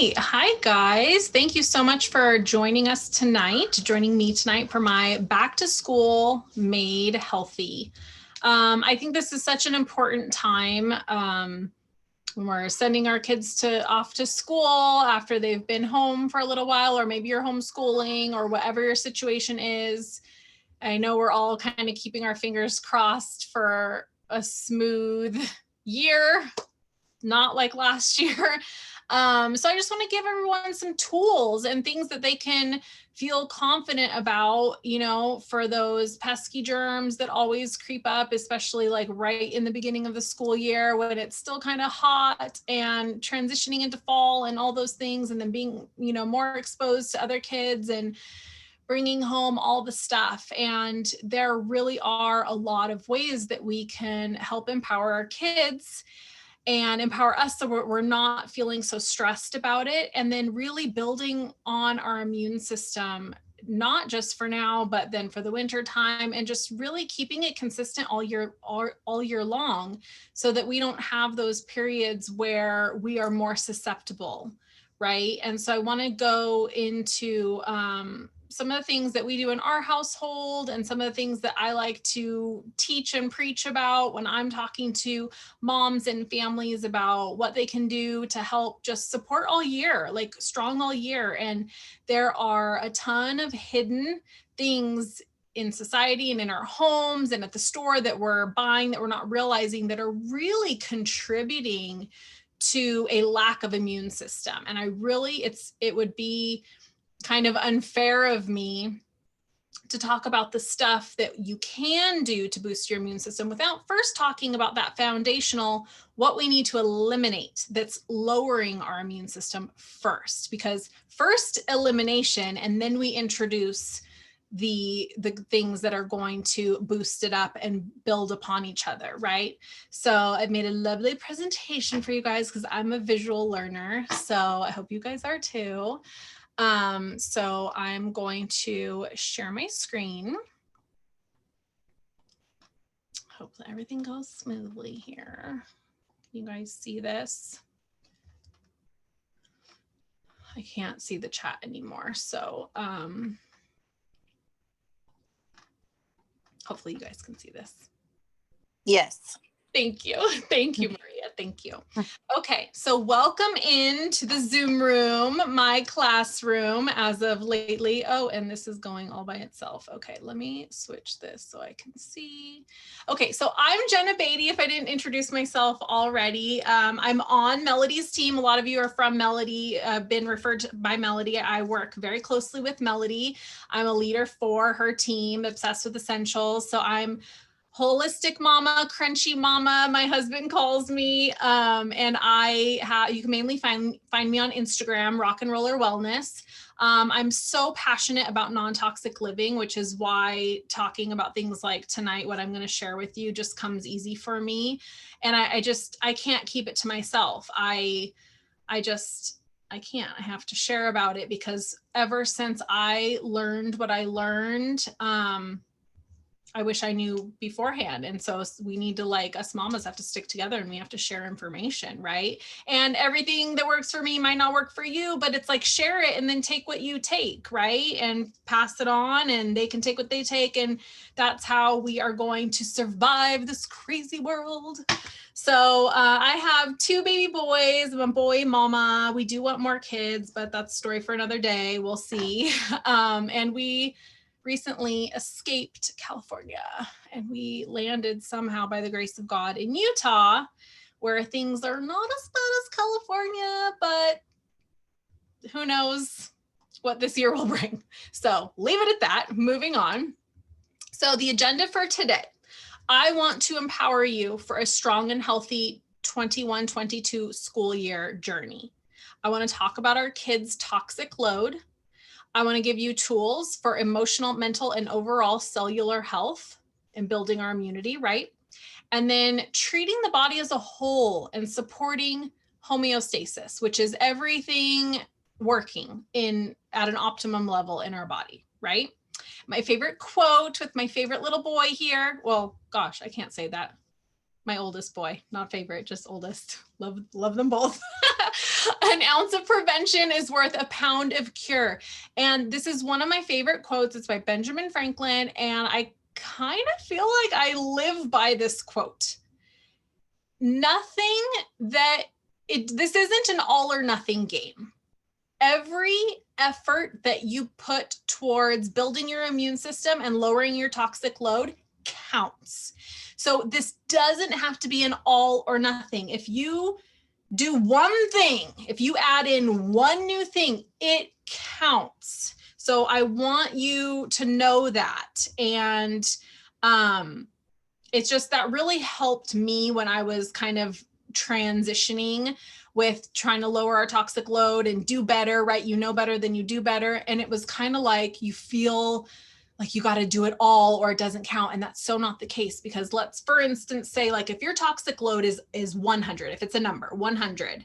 right. Hi, guys. Thank you so much for joining me tonight for my Back to School Made Healthy. I think this is such an important time when we're sending our kids off to school after they've been home for a little while, or maybe you're homeschooling or whatever your situation is. I know we're all kind of keeping our fingers crossed for a smooth year, not like last year. So I just want to give everyone some tools and things that they can feel confident about, for those pesky germs that always creep up, especially like right in the beginning of the school year when it's still kind of hot and transitioning into fall and all those things, and then being, more exposed to other kids and bringing home all the stuff. And there really are a lot of ways that we can help empower our kids and empower us so we're not feeling so stressed about it. And then really building on our immune system, not just for now, but then for the winter time, and just really keeping it consistent all year long, so that we don't have those periods where we are more susceptible, right? And so I want to go into some of the things that we do in our household and some of the things that I like to teach and preach about when I'm talking to moms and families about what they can do to help just support all year, like strong all year. And there are a ton of hidden things in society and in our homes and at the store that we're buying that we're not realizing that are really contributing to a lack of immune system. And it would be kind of unfair of me to talk about the stuff that you can do to boost your immune system without first talking about that foundational, what we need to eliminate that's lowering our immune system first, because first elimination, and then we introduce the things that are going to boost it up and build upon each other, right? So I've made a lovely presentation for you guys because I'm a visual learner. So I hope you guys are too. So I'm going to share my screen. Hope that everything goes smoothly here. Can you guys see this? I can't see the chat anymore. So hopefully you guys can see this. Yes. Thank you. Thank you, Maria. Thank you. Okay, so welcome into the Zoom room, my classroom as of lately. Oh, and this is going all by itself. Okay, let me switch this so I can see. Okay, so I'm Jenna Beatty, if I didn't introduce myself already. I'm on Melody's team. A lot of you are from Melody, been referred to by Melody. I work very closely with Melody. I'm a leader for her team, Obsessed with Essentials. So I'm holistic mama, crunchy mama, my husband calls me, and you can mainly find me on Instagram, Rock and Roller Wellness. I'm so passionate about non-toxic living, which is why talking about things like tonight, what I'm going to share with you, just comes easy for me. And I can't keep it to myself. I can't. I have to share about it, because ever since I learned what I learned, I wish I knew beforehand. And so we need to, like, us mamas have to stick together and we have to share information, right? And everything that works for me might not work for you, but it's like, share it and then take what you take, right? And pass it on, and they can take what they take. And that's how we are going to survive this crazy world. So I have 2 baby boys. I'm a boy mama. We do want more kids, but that's a story for another day. We'll see. And we recently escaped California, and we landed somehow by the grace of God in Utah, where things are not as bad as California, but who knows what this year will bring. So leave it at that. Moving on. So the agenda for today, I want to empower you for a strong and healthy 21-22 school year journey. I want to talk about our kids' toxic load. I want to give you tools for emotional, mental, and overall cellular health and building our immunity, right? And then treating the body as a whole and supporting homeostasis, which is everything working at an optimum level in our body, right? My favorite quote with my favorite little boy here. Well, gosh, I can't say that. My oldest boy, not favorite, just oldest. Love them both. An ounce of prevention is worth a pound of cure. And this is one of my favorite quotes. It's by Benjamin Franklin. And I kind of feel like I live by this quote. Nothing that this isn't an all or nothing game. Every effort that you put towards building your immune system and lowering your toxic load counts. So this doesn't have to be an all or nothing. If you do one thing, if you add in one new thing, it counts. So I want you to know that. And it's just that really helped me when I was kind of transitioning with trying to lower our toxic load and do better, right? You know better than you do better. And it was kind of like you feel like you got to do it all or it doesn't count. And that's so not the case, because let's, for instance, say like if your toxic load is 100, if it's a number 100,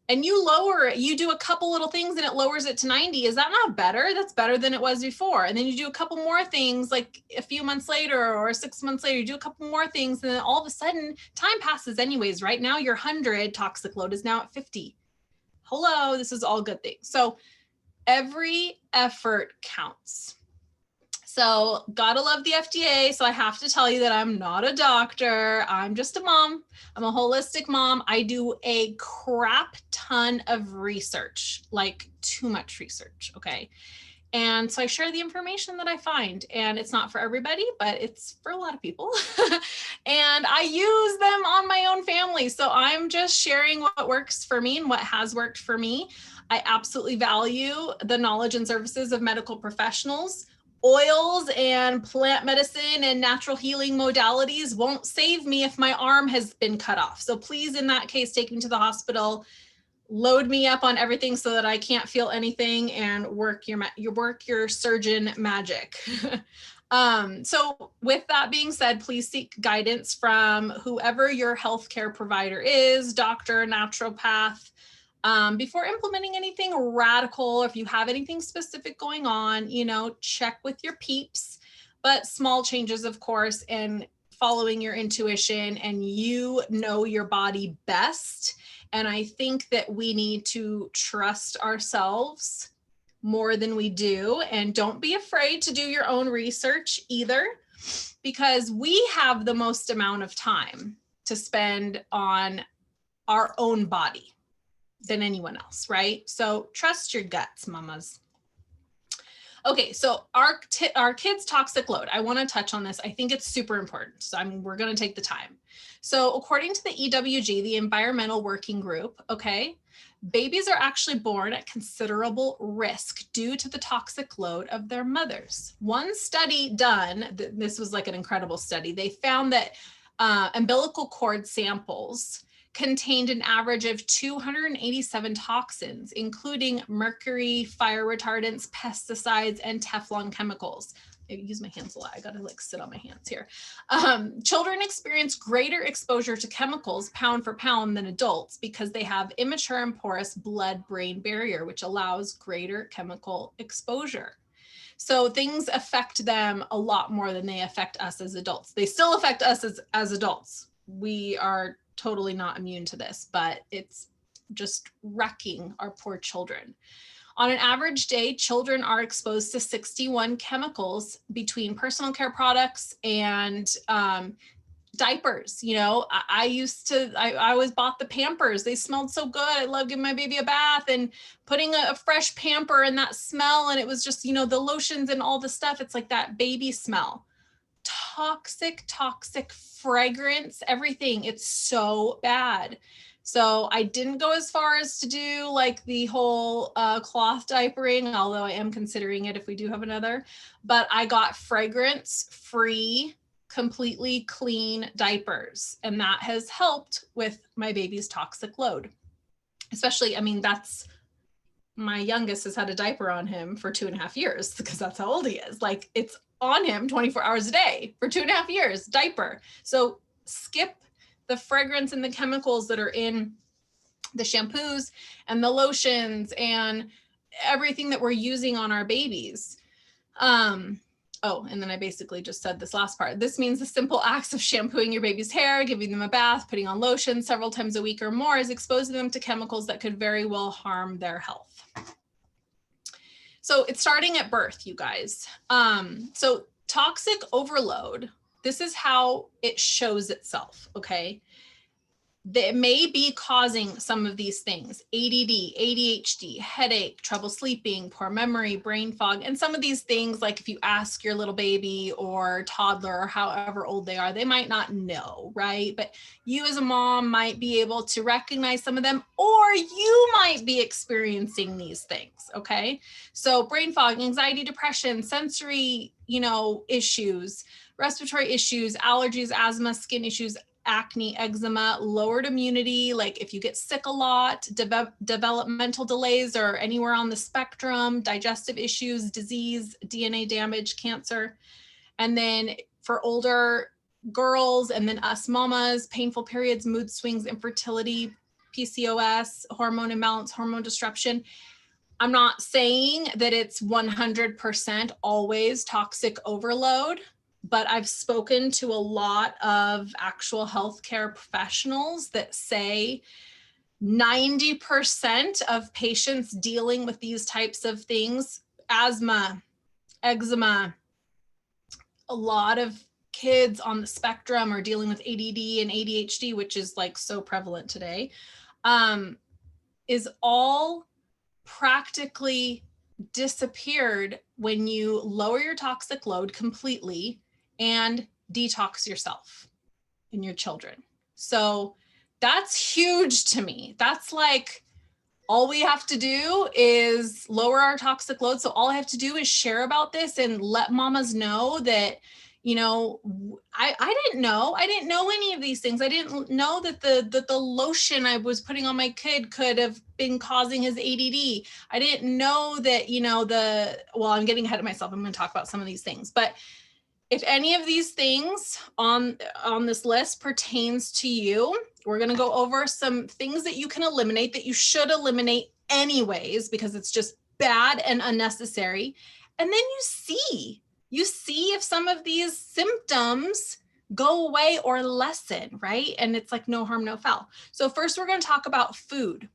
and you lower it, you do a couple little things and it lowers it to 90. Is that not better? That's better than it was before. And then you do a couple more things like a few months later or 6 months later, you do a couple more things. And then all of a sudden time passes anyways. Right now your 100 toxic load is now at 50. Hello, this is all good things. So every effort counts. So gotta love the FDA. So I have to tell you that I'm not a doctor. I'm just a mom. I'm a holistic mom. I do a crap ton of research, like too much research. Okay. And so I share the information that I find, and it's not for everybody, but it's for a lot of people. And I use them on my own family. So I'm just sharing what works for me and what has worked for me. I absolutely value the knowledge and services of medical professionals. Oils and plant medicine and natural healing modalities won't save me if my arm has been cut off. So please, in that case, take me to the hospital, load me up on everything so that I can't feel anything, and work your surgeon magic. So with that being said, please seek guidance from whoever your healthcare provider is, doctor, naturopath, before implementing anything radical. If you have anything specific going on, check with your peeps, but small changes, of course, and following your intuition, and your body best. And I think that we need to trust ourselves more than we do. And don't be afraid to do your own research either, because we have the most amount of time to spend on our own body than anyone else, right? So trust your guts, mamas. Okay, so our kids' toxic load. I want to touch on this. I think it's super important. So we're going to take the time. So according to the EWG, the Environmental Working Group, okay, babies are actually born at considerable risk due to the toxic load of their mothers. One study done, this was like an incredible study, they found that umbilical cord samples contained an average of 287 toxins, including mercury, fire retardants, pesticides, and Teflon chemicals. I use my hands a lot. I gotta sit on my hands here. Children experience greater exposure to chemicals pound for pound than adults because they have immature and porous blood-brain barrier, which allows greater chemical exposure. So things affect them a lot more than they affect us as adults. They still affect us as adults. We are totally not immune to this, but it's just wrecking our poor children. On an average day, children are exposed to 61 chemicals between personal care products and diapers. I always bought the Pampers. They smelled so good. I love giving my baby a bath and putting a fresh Pamper and that smell. And it was just, the lotions and all the stuff. It's like that baby smell. Toxic fragrance, everything. It's so bad. So I didn't go as far as to do like the whole cloth diapering, although I am considering it if we do have another, but I got fragrance free, completely clean diapers. And that has helped with my baby's toxic load. Especially, that's my youngest has had a diaper on him for 2.5 years because that's how old he is. Like it's on him 24 hours a day for 2.5 years, diaper. So skip the fragrance and the chemicals that are in the shampoos and the lotions and everything that we're using on our babies. Oh, and then I basically just said this last part. This means the simple acts of shampooing your baby's hair, giving them a bath, putting on lotion several times a week or more is exposing them to chemicals that could very well harm their health. So it's starting at birth, you guys. So toxic overload, this is how it shows itself, okay? That may be causing some of these things: ADD, ADHD, headache, trouble sleeping, poor memory, brain fog. And some of these things, like if you ask your little baby or toddler or however old they are, they might not know, right? But you as a mom might be able to recognize some of them, or you might be experiencing these things, okay? So brain fog, anxiety, depression, sensory, issues, respiratory issues, allergies, asthma, skin issues, acne, eczema, lowered immunity, like if you get sick a lot, developmental delays or anywhere on the spectrum, digestive issues, disease, DNA damage, cancer. And then for older girls and then us mamas, painful periods, mood swings, infertility, PCOS, hormone imbalance, hormone disruption. I'm not saying that it's 100% always toxic overload, but I've spoken to a lot of actual healthcare professionals that say 90% of patients dealing with these types of things, asthma, eczema, a lot of kids on the spectrum are dealing with ADD and ADHD, which is like so prevalent today, is all practically disappeared when you lower your toxic load completely and detox yourself and your children. So that's huge to me. That's like, all we have to do is lower our toxic load. So all I have to do is share about this and let mamas know that, I didn't know any of these things. I didn't know that the lotion I was putting on my kid could have been causing his ADD. I didn't know that, I'm getting ahead of myself. I'm going to talk about some of these things, but if any of these things on this list pertains to you, we're going to go over some things that you can eliminate, that you should eliminate anyways, because it's just bad and unnecessary. And then you see if some of these symptoms go away or lessen, right? And it's like no harm, no foul. So first we're going to talk about food.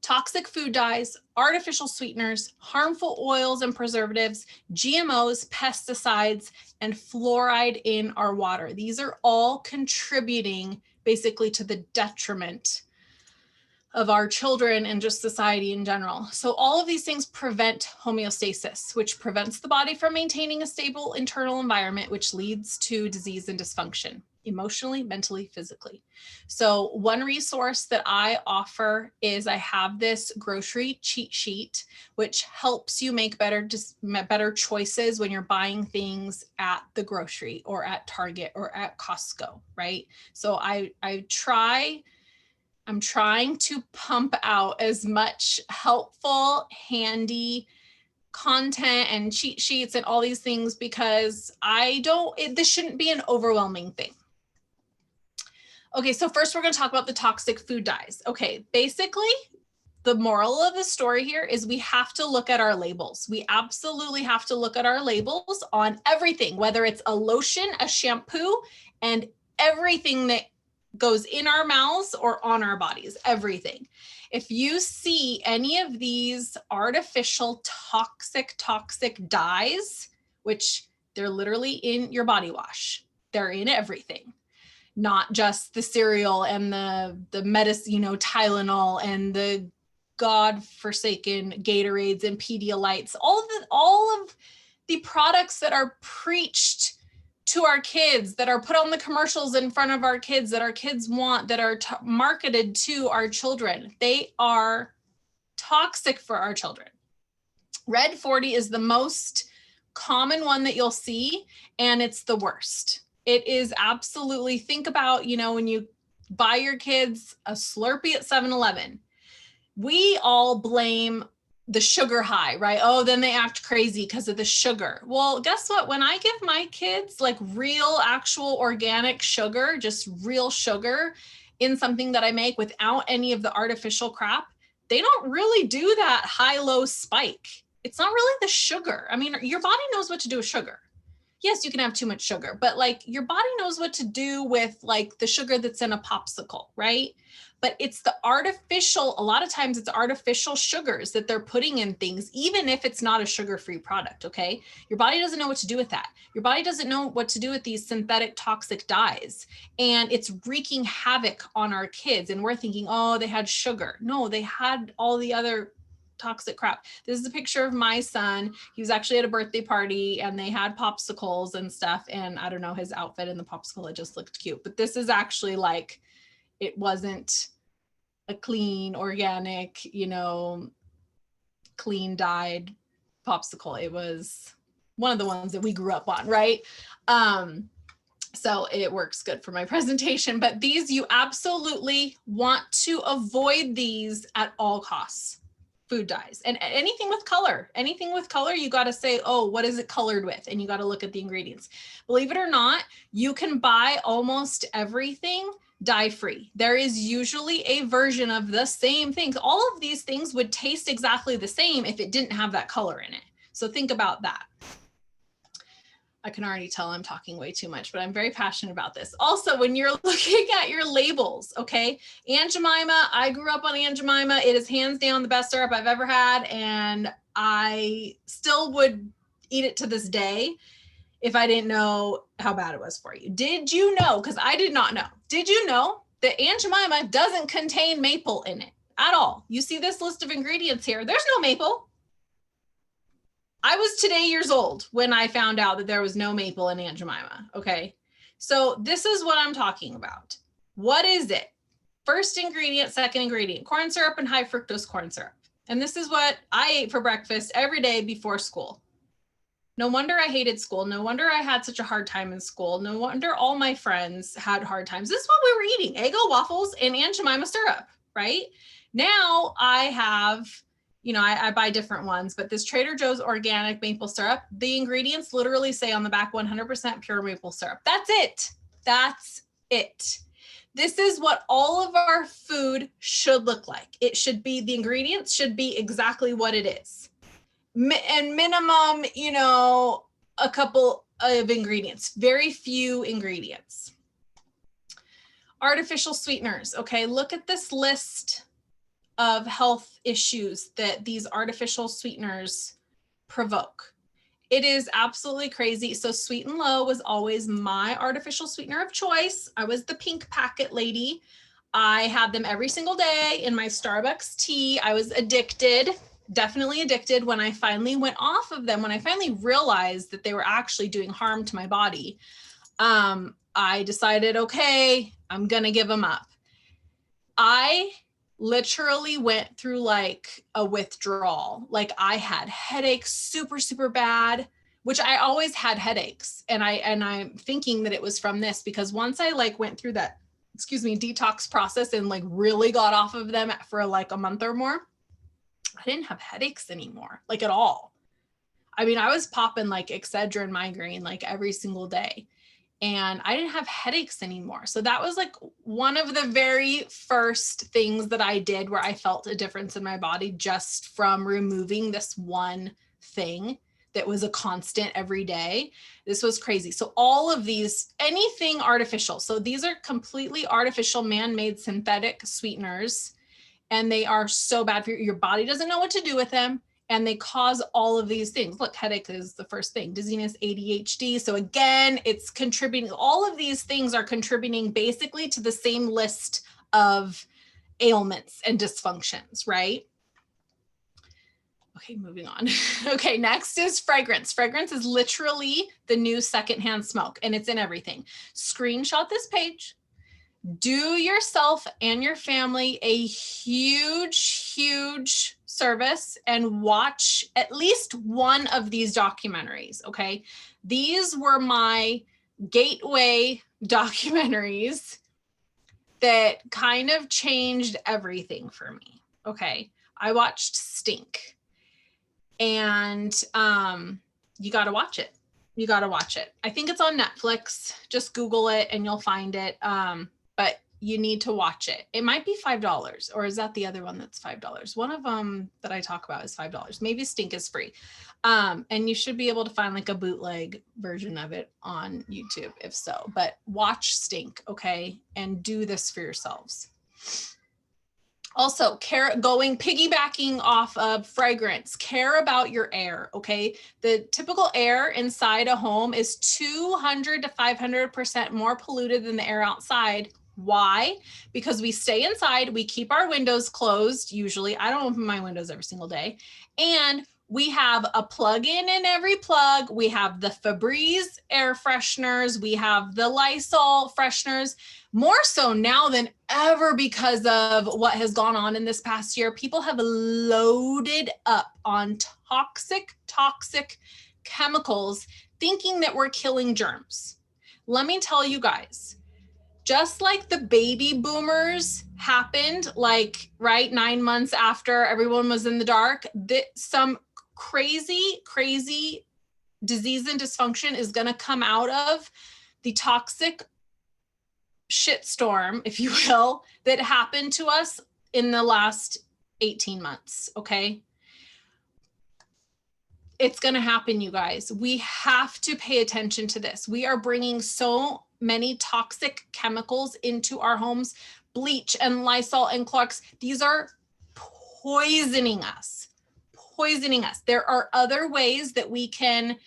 Toxic food dyes, artificial sweeteners, harmful oils and preservatives, GMOs, pesticides, and fluoride in our water. These are all contributing basically to the detriment of our children and just society in general. So all of these things prevent homeostasis, which prevents the body from maintaining a stable internal environment, which leads to disease and dysfunction, emotionally, mentally, physically. So one resource that I offer is I have this grocery cheat sheet, which helps you make better choices when you're buying things at the grocery or at Target or at Costco, right? So I'm trying to pump out as much helpful, handy content and cheat sheets and all these things because this shouldn't be an overwhelming thing. Okay, so first we're going to talk about the toxic food dyes. Okay, basically, the moral of the story here is we have to look at our labels. We absolutely have to look at our labels on everything, whether it's a lotion, a shampoo, and everything that goes in our mouths or on our bodies, everything. If you see any of these artificial toxic dyes, which they're literally in your body wash, they're in everything, not just the cereal and the medicine, Tylenol and the God-forsaken Gatorades and Pedialytes, all of the products that are preached to our kids, that are put on the commercials in front of our kids, that our kids want, that are marketed to our children. They are toxic for our children. Red 40 is the most common one that you'll see, and it's the worst. It is absolutely, think about, when you buy your kids a Slurpee at 7-Eleven, we all blame the sugar high, right? Oh, then they act crazy because of the sugar. Well, guess what? When I give my kids like real, actual organic sugar, just real sugar in something that I make without any of the artificial crap, they don't really do that high-low spike. it's not really the sugar. I mean, your body knows what to do with sugar. Yes, you can have too much sugar, but like your body knows what to do with like the sugar that's in a popsicle, right? But it's the artificial, a lot of times it's artificial sugars that they're putting in things, even if it's not a sugar-free product, okay? Your body doesn't know what to do with that. Your body doesn't know what to do with these synthetic toxic dyes. And it's wreaking havoc on our kids. And we're thinking, oh, they had sugar. No, they had all the other toxic crap. This is a picture of my son. He was actually at a birthday party and they had popsicles and stuff. And I don't know, his outfit in the popsicle, it just looked cute. But this is actually like, it wasn't a clean, organic, you know, clean dyed popsicle. It was one of the ones that we grew up on, right? So it works good for my presentation, but these, you absolutely want to avoid these at all costs. Food dyes and anything with color, you got to say, oh, what is it colored with? And you got to look at the ingredients. Believe it or not, you can buy almost everything dye free. There is usually a version of the same things. All of these things would taste exactly the same if it didn't have that color in it. So think about that. I can already tell I'm talking way too much, but I'm very passionate about this. Also, when you're looking at your labels, okay, Aunt Jemima, I grew up on Aunt Jemima. It is hands down the best syrup I've ever had, and I still would eat it to this day if I didn't know how bad it was for you. Did you know, because I did not know, did you know that Aunt Jemima doesn't contain maple in it at all? You see this list of ingredients here. There's no maple. I was today years old when I found out that there was no maple in Aunt Jemima, okay? So this is what I'm talking about. What is it? First ingredient, second ingredient, corn syrup and high fructose corn syrup. And this is what I ate for breakfast every day before school. No wonder I hated school. No wonder I had such a hard time in school. No wonder all my friends had hard times. This is what we were eating, Eggo waffles and Aunt Jemima syrup, right? Now I have, you know, I buy different ones, but this Trader Joe's organic maple syrup, the ingredients literally say on the back 100% pure maple syrup. That's it. That's it. This is what all of our food should look like. It should be, the ingredients should be exactly what it is. And minimum, you know, a couple of ingredients, very few ingredients. Artificial sweeteners, okay? Look at this list of health issues that these artificial sweeteners provoke. It is absolutely crazy. So Sweet and Low was always my artificial sweetener of choice. I was the pink packet lady. I had them every single day in my Starbucks tea. I was addicted, definitely addicted. When I finally went off of them, when I finally realized that they were actually doing harm to my body, I decided, okay, I'm gonna give them up. I literally went through like a withdrawal. Like I had headaches super, super bad, which I always had headaches. And I'm thinking that it was from this, because once I like went through that, detox process and like really got off of them for like a month or more, I didn't have headaches anymore, like at all. I mean, I was popping like Excedrin migraine like every single day, and I didn't have headaches anymore. So that was like one of the very first things that I did where I felt a difference in my body just from removing this one thing that was a constant every day. This was crazy. So all of these, anything artificial. So these are completely artificial, man-made synthetic sweeteners, and they are so bad for your body doesn't know what to do with them. And they cause all of these things. Look, headache is the first thing, dizziness, ADHD. So again, it's contributing, all of these things are contributing basically to the same list of ailments and dysfunctions, right? Okay, moving on. Okay, next is fragrance. Fragrance is literally the new secondhand smoke, and it's in everything. Screenshot this page. Do yourself and your family a huge, huge service and watch at least one of these documentaries, okay? These were my gateway documentaries that kind of changed everything for me, okay? I watched Stink, and you gotta watch it. You gotta watch it. I think it's on Netflix. Just Google it and you'll find it. But you need to watch it. It might be $5, or is that the other one that's $5? One of them that I talk about is $5. Maybe Stink is free. And you should be able to find like a bootleg version of it on YouTube if so, but watch Stink, okay? And do this for yourselves. Also, piggybacking off of fragrance, care about your air, okay? The typical air inside a home is 200 to 500% more polluted than the air outside. Why? Because we stay inside, we keep our windows closed, usually. I don't open my windows every single day. And we have a plug-in in every plug. We have the Febreze air fresheners. We have the Lysol fresheners. More so now than ever because of what has gone on in this past year. People have loaded up on toxic chemicals, thinking that we're killing germs. Let me tell you guys, just like the baby boomers happened, like, right, 9 months after everyone was in the dark, some crazy disease and dysfunction is going to come out of the toxic shitstorm, if you will, that happened to us in the last 18 months, okay? It's going to happen, you guys. We have to pay attention to this. We are bringing so many toxic chemicals into our homes, bleach and Lysol and Clorox. These are poisoning us. There are other ways that we can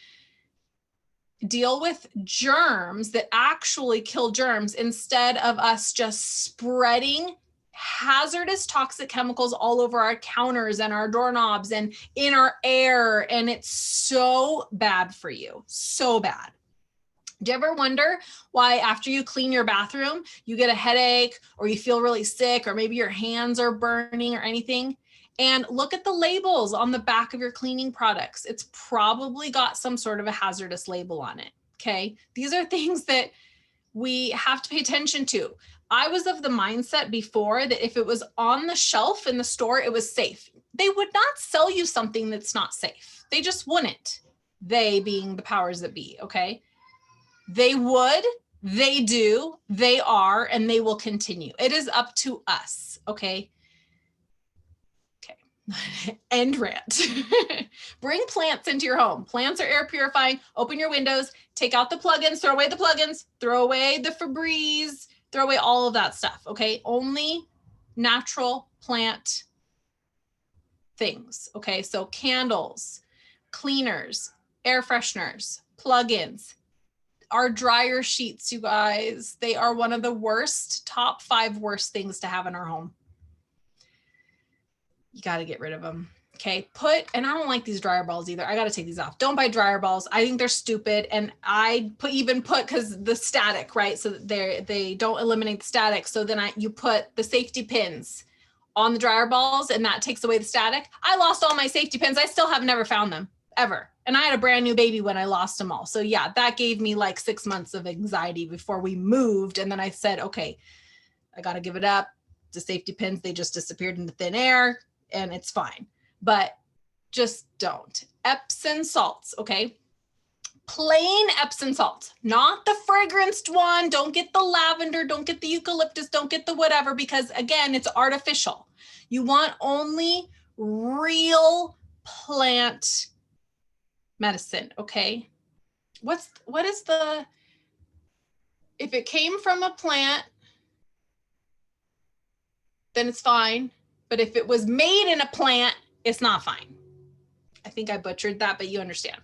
deal with germs that actually kill germs instead of us just spreading hazardous toxic chemicals all over our counters and our doorknobs and in our air. And it's so bad for you, so bad. Do you ever wonder why after you clean your bathroom, you get a headache or you feel really sick or maybe your hands are burning or anything? And look at the labels on the back of your cleaning products. It's probably got some sort of a hazardous label on it, okay? These are things that we have to pay attention to. I was of the mindset before that if it was on the shelf in the store, it was safe. They would not sell you something that's not safe. They just wouldn't. They being the powers that be, okay? They would, they do, they are, and they will continue. It is up to us, okay? End rant. Bring plants into your home. Plants are air purifying. Open your windows, take out the plugins, throw away the plugins, throw away the Febreze, throw away all of that stuff, okay? Only natural plant things, okay? So candles, cleaners, air fresheners, plugins, our dryer sheets, you guys, they are one of the worst, top 5 worst things to have in our home. You got to get rid of them. Okay. And I don't like these dryer balls either. I got to take these off. Don't buy dryer balls. I think they're stupid. And I put cause the static, right? So they don't eliminate the static. So then you put the safety pins on the dryer balls and that takes away the static. I lost all my safety pins. I still have never found them ever. And I had a brand new baby when I lost them all. So yeah, that gave me like 6 months of anxiety before we moved. And then I said, okay, I got to give it up. The safety pins, they just disappeared into thin air. And it's fine, but just don't. Epsom salts, okay? Plain Epsom salt, not the fragranced one. Don't get the lavender, don't get the eucalyptus, don't get the whatever, because again, it's artificial. You want only real plant medicine, okay? If it came from a plant, then it's fine. But if it was made in a plant, it's not fine. I think I butchered that, but you understand.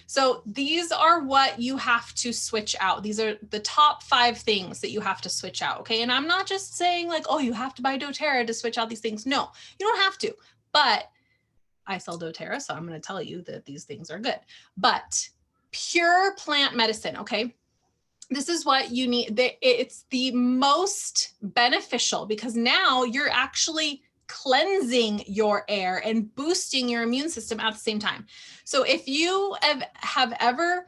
So these are what you have to switch out. These are the top 5 things that you have to switch out, okay? And I'm not just saying like, oh, you have to buy doTERRA to switch out these things. No, you don't have to. But I sell doTERRA, so I'm going to tell you that these things are good. But pure plant medicine, okay? This is what you need. It's the most beneficial because now you're actually cleansing your air and boosting your immune system at the same time. So if you have ever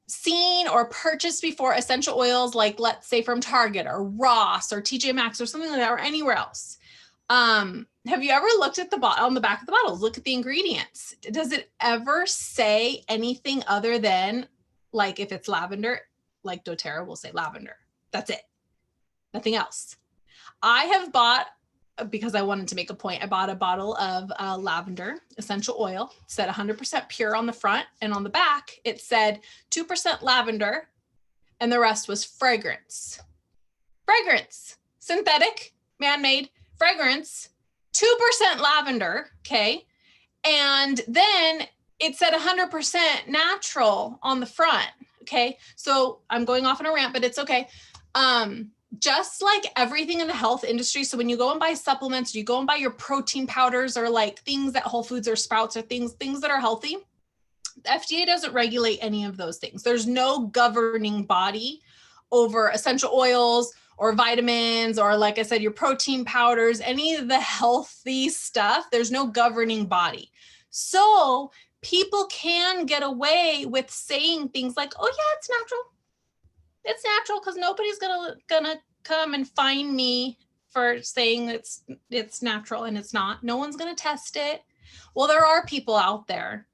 seen or purchased before essential oils, like let's say from Target or Ross or TJ Maxx or something like that, or anywhere else, have you ever looked at on the back of the bottles? Look at the ingredients. Does it ever say anything other than, like, if it's lavender, like doTERRA will say lavender. That's it. Nothing else. I have bought, because I wanted to make a point, I bought a bottle of lavender essential oil. It said 100% pure on the front, and on the back, it said 2% lavender, and the rest was fragrance. Fragrance, synthetic, man-made fragrance, 2% lavender, okay? And then it said 100% natural on the front, okay? So I'm going off on a rant, but it's okay. Just like everything in the health industry, so when you go and buy supplements, you go and buy your protein powders or like things at Whole Foods or Sprouts or things that are healthy, the FDA doesn't regulate any of those things. There's no governing body over essential oils or vitamins, or like I said, your protein powders, any of the healthy stuff, there's no governing body. So people can get away with saying things like, oh yeah, it's natural. It's natural because nobody's gonna come and find me for saying it's natural, and it's not. No one's gonna test it. Well, there are people out there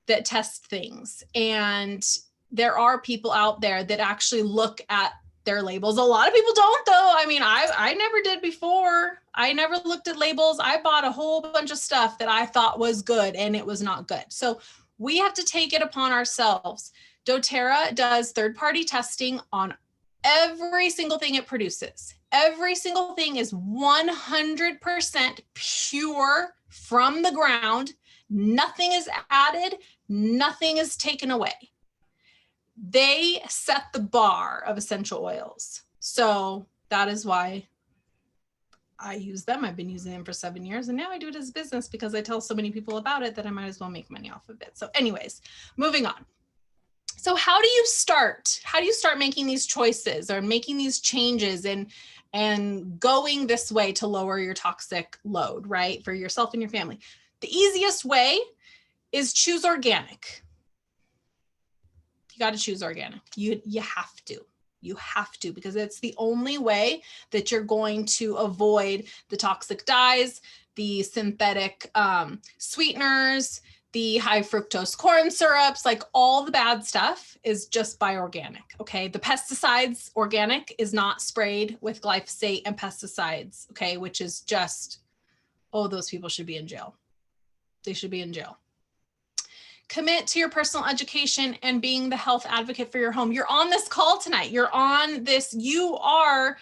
that test things, and there are people out there that actually look at their labels. A lot of people don't, though. I mean, I never did before. I never looked at labels. I bought a whole bunch of stuff that I thought was good, and it was not good. So we have to take it upon ourselves. doTERRA does third-party testing on every single thing it produces. Every single thing is 100% pure from the ground. Nothing is added, nothing is taken away. They set the bar of essential oils. So that is why I use them. I've been using them for 7 years, and now I do it as a business because I tell so many people about it that I might as well make money off of it. So anyways, moving on. So how do you start? How do you start making these choices or making these changes and going this way to lower your toxic load, right? For yourself and your family. The easiest way is choose organic. You got to choose organic. You have to. You have to, because it's the only way that you're going to avoid the toxic dyes, the synthetic sweeteners, the high fructose corn syrups, like all the bad stuff is just by organic, okay? The pesticides, organic, is not sprayed with glyphosate and pesticides, okay? Which is just, oh, those people should be in jail. They should be in jail. Commit to your personal education and being the health advocate for your home. You're on this call tonight. You're on this, you are,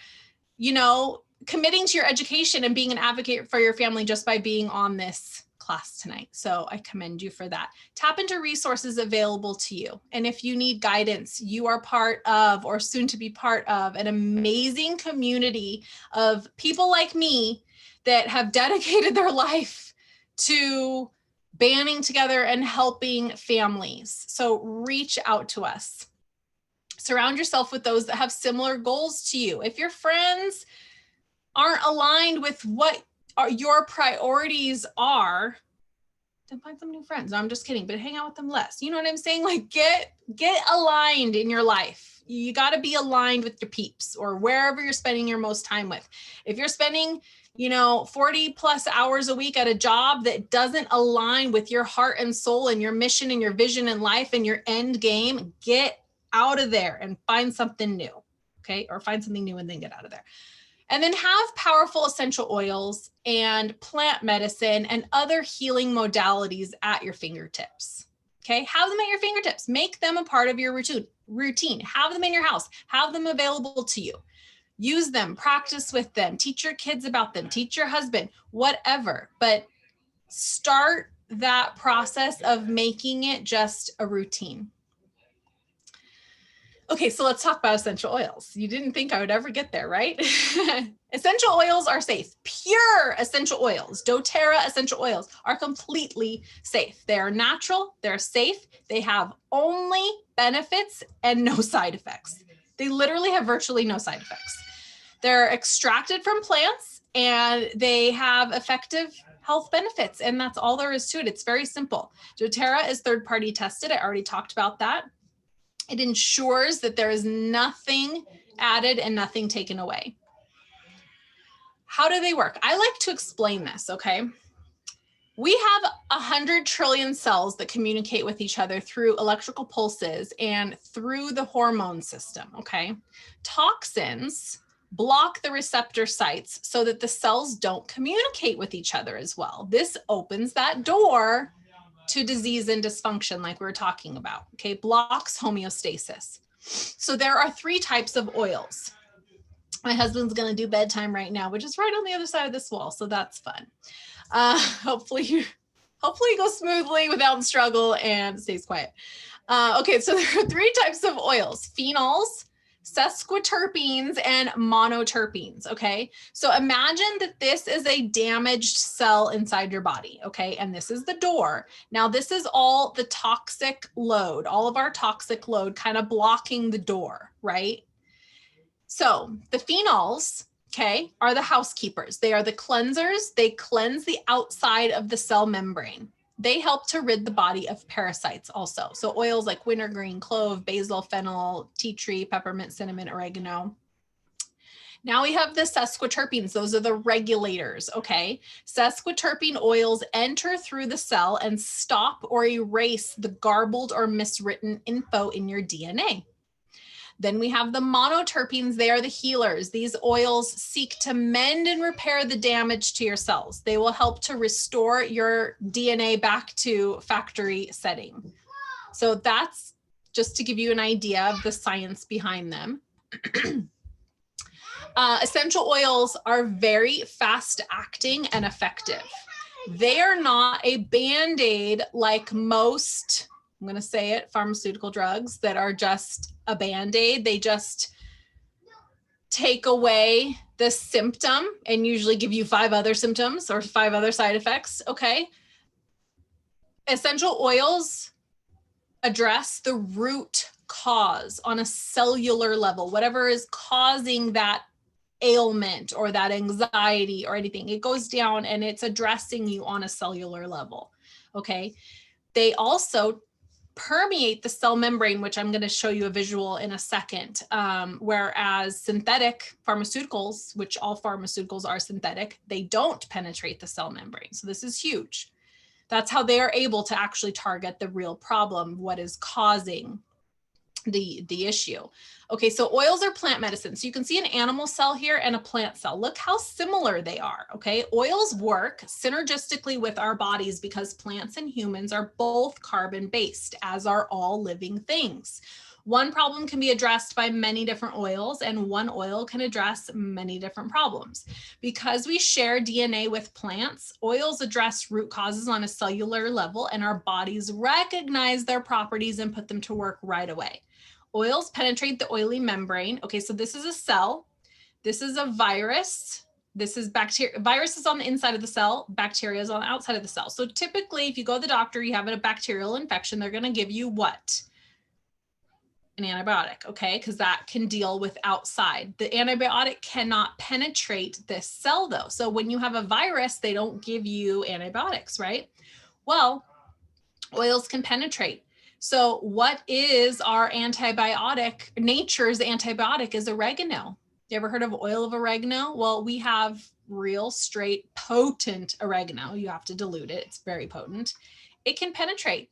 committing to your education and being an advocate for your family just by being on this class tonight. So I commend you for that. Tap into resources available to you. And if you need guidance, you are part of, or soon to be part of, an amazing community of people like me that have dedicated their life to banding together and helping families. So reach out to us. Surround yourself with those that have similar goals to you. If your friends aren't aligned with what your priorities are, then find some new friends. No, I'm just kidding, but hang out with them less. You know what I'm saying? Like get aligned in your life. You got to be aligned with your peeps or wherever you're spending your most time with. If you're spending 40 plus hours a week at a job that doesn't align with your heart and soul and your mission and your vision in life and your end game, get out of there and find something new. Okay. Or find something new and then get out of there. And then have powerful essential oils and plant medicine and other healing modalities at your fingertips. Okay. Have them at your fingertips. Make them a part of your routine. Have them in your house. Have them available to you. Use them, practice with them, teach your kids about them, teach your husband, whatever. But start that process of making it just a routine. Okay, so let's talk about essential oils. You didn't think I would ever get there, right? Essential oils are safe. Pure essential oils, doTERRA essential oils, are completely safe. They are natural, they're safe, they have only benefits and no side effects. They literally have virtually no side effects. They're extracted from plants and they have effective health benefits, and that's all there is to it. It's very simple. doTERRA is third-party tested. I already talked about that. It ensures that there is nothing added and nothing taken away. How do they work? I like to explain this, okay? We have 100 trillion cells that communicate with each other through electrical pulses and through the hormone system, okay? Toxins block the receptor sites so that the cells don't communicate with each other as well. This opens that door to disease and dysfunction like we were talking about, okay? Blocks homeostasis. So there are 3 types of oils. My husband's gonna do bedtime right now, which is right on the other side of this wall, so that's fun. Hopefully you go smoothly without struggle and stays quiet. Okay, so there are 3 types of oils: phenols, sesquiterpenes, and monoterpenes, okay? So imagine that this is a damaged cell inside your body, okay? And this is the door. Now this is all the toxic load, all of our toxic load kind of blocking the door, right? So the phenols, okay, are the housekeepers. They are the cleansers. They cleanse the outside of the cell membrane. They help to rid the body of parasites also. So oils like wintergreen, clove, basil, fennel, tea tree, peppermint, cinnamon, oregano. Now we have the sesquiterpenes. Those are the regulators, okay? Sesquiterpene oils enter through the cell and stop or erase the garbled or miswritten info in your DNA. Then we have the monoterpenes. They are the healers. These oils seek to mend and repair the damage to your cells. They will help to restore your DNA back to factory setting. So that's just to give you an idea of the science behind them. Essential oils are very fast acting and effective. They are not a Band-Aid like most, I'm going to say it, pharmaceutical drugs that are just a Band-Aid. They just take away the symptom and usually give you 5 other symptoms or 5 other side effects, okay? Essential oils address the root cause on a cellular level, whatever is causing that ailment or that anxiety or anything. It goes down and it's addressing you on a cellular level, okay? They also permeate the cell membrane, which I'm going to show you a visual in a second. Whereas synthetic pharmaceuticals, which all pharmaceuticals are synthetic, they don't penetrate the cell membrane. So this is huge. That's how they are able to actually target the real problem, what is causing the issue. Okay, so oils are plant medicine. So you can see an animal cell here and a plant cell. Look how similar they are, okay? Oils work synergistically with our bodies because plants and humans are both carbon-based, as are all living things. One problem can be addressed by many different oils, and one oil can address many different problems. Because we share DNA with plants, oils address root causes on a cellular level, and our bodies recognize their properties and put them to work right away. Oils penetrate the oily membrane. Okay, so this is a cell. This is a virus. This is bacteria. Virus is on the inside of the cell. Bacteria is on the outside of the cell. So typically, if you go to the doctor, you have a bacterial infection, they're going to give you what? An antibiotic, okay? Because that can deal with outside. The antibiotic cannot penetrate this cell though. So when you have a virus, they don't give you antibiotics, right? Well, oils can penetrate. So what is our antibiotic? Nature's antibiotic is oregano. You ever heard of oil of oregano? Well, we have real straight potent oregano. You have to dilute it. It's very potent. It can penetrate.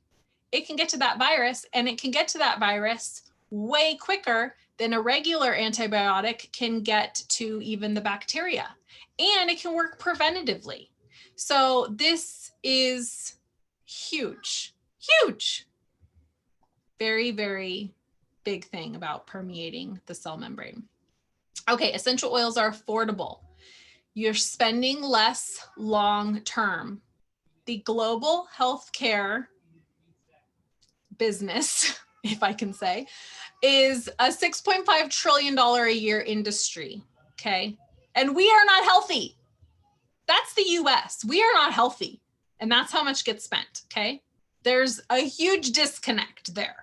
It can get to that virus, and it can get to that virus way quicker than a regular antibiotic can get to even the bacteria. And it can work preventatively. So this is huge, huge. Very, very big thing about permeating the cell membrane. Okay, essential oils are affordable. You're spending less long term. The global healthcare business, if I can say, is a $6.5 trillion a year industry, okay? And we are not healthy. That's the US. We are not healthy. And that's how much gets spent, okay? There's a huge disconnect there.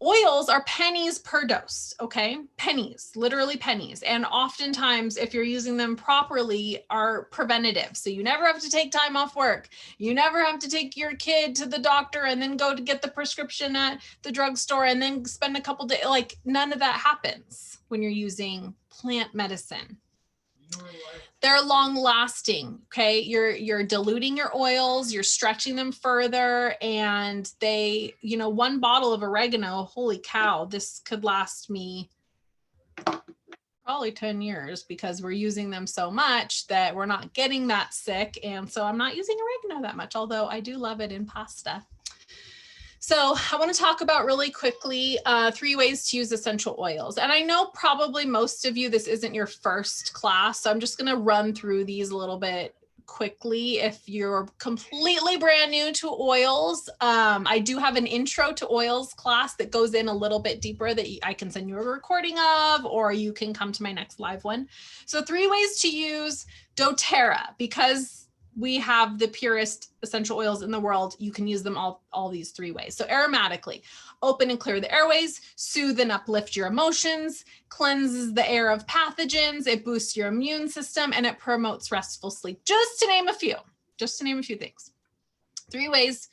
Oils are pennies per dose, okay? Pennies, literally pennies. And oftentimes, if you're using them properly, are preventative. So you never have to take time off work. You never have to take your kid to the doctor and then go to get the prescription at the drugstore and then spend a couple days. Like, none of that happens when you're using plant medicine. They're long lasting, okay? You're diluting your oils, you're stretching them further, and they, you know, one bottle of oregano, holy cow, this could last me probably 10 years because we're using them so much that we're not getting that sick. And so I'm not using oregano that much, although I do love it in pasta. So I want to talk about really quickly 3 ways to use essential oils. And I know probably most of you, this isn't your first class, so I'm just going to run through these a little bit quickly. If you're completely brand new to oils, I do have an intro to oils class that goes in a little bit deeper that I can send you a recording of, or you can come to my next live one. So 3 ways to use doTERRA. Because we have the purest essential oils in the world, you can use them all these 3 ways. So aromatically, open and clear the airways, soothe and uplift your emotions, cleanses the air of pathogens, it boosts your immune system, and it promotes restful sleep. Just to name a few things. 3 ways.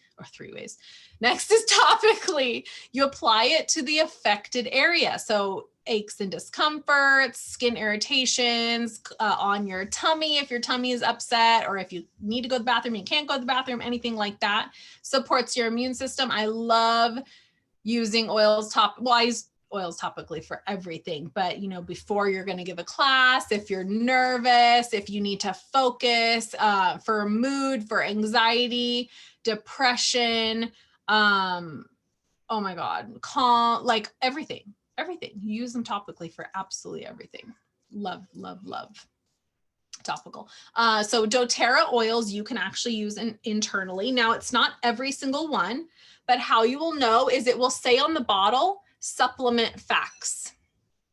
Next is topically. You apply it to the affected area. So aches and discomforts, skin irritations, on your tummy if your tummy is upset, or if you need to go to the bathroom, you can't go to the bathroom, anything like that. Supports your immune system. I love using oils I use oils topically for everything, but before you're going to give a class, if you're nervous, if you need to focus, for mood, for anxiety, depression, oh my God, calm, like everything. You use them topically for absolutely everything. Love topical. So doTERRA oils you can actually use internally. Now it's not every single one, but how you will know is it will say on the bottle, supplement facts.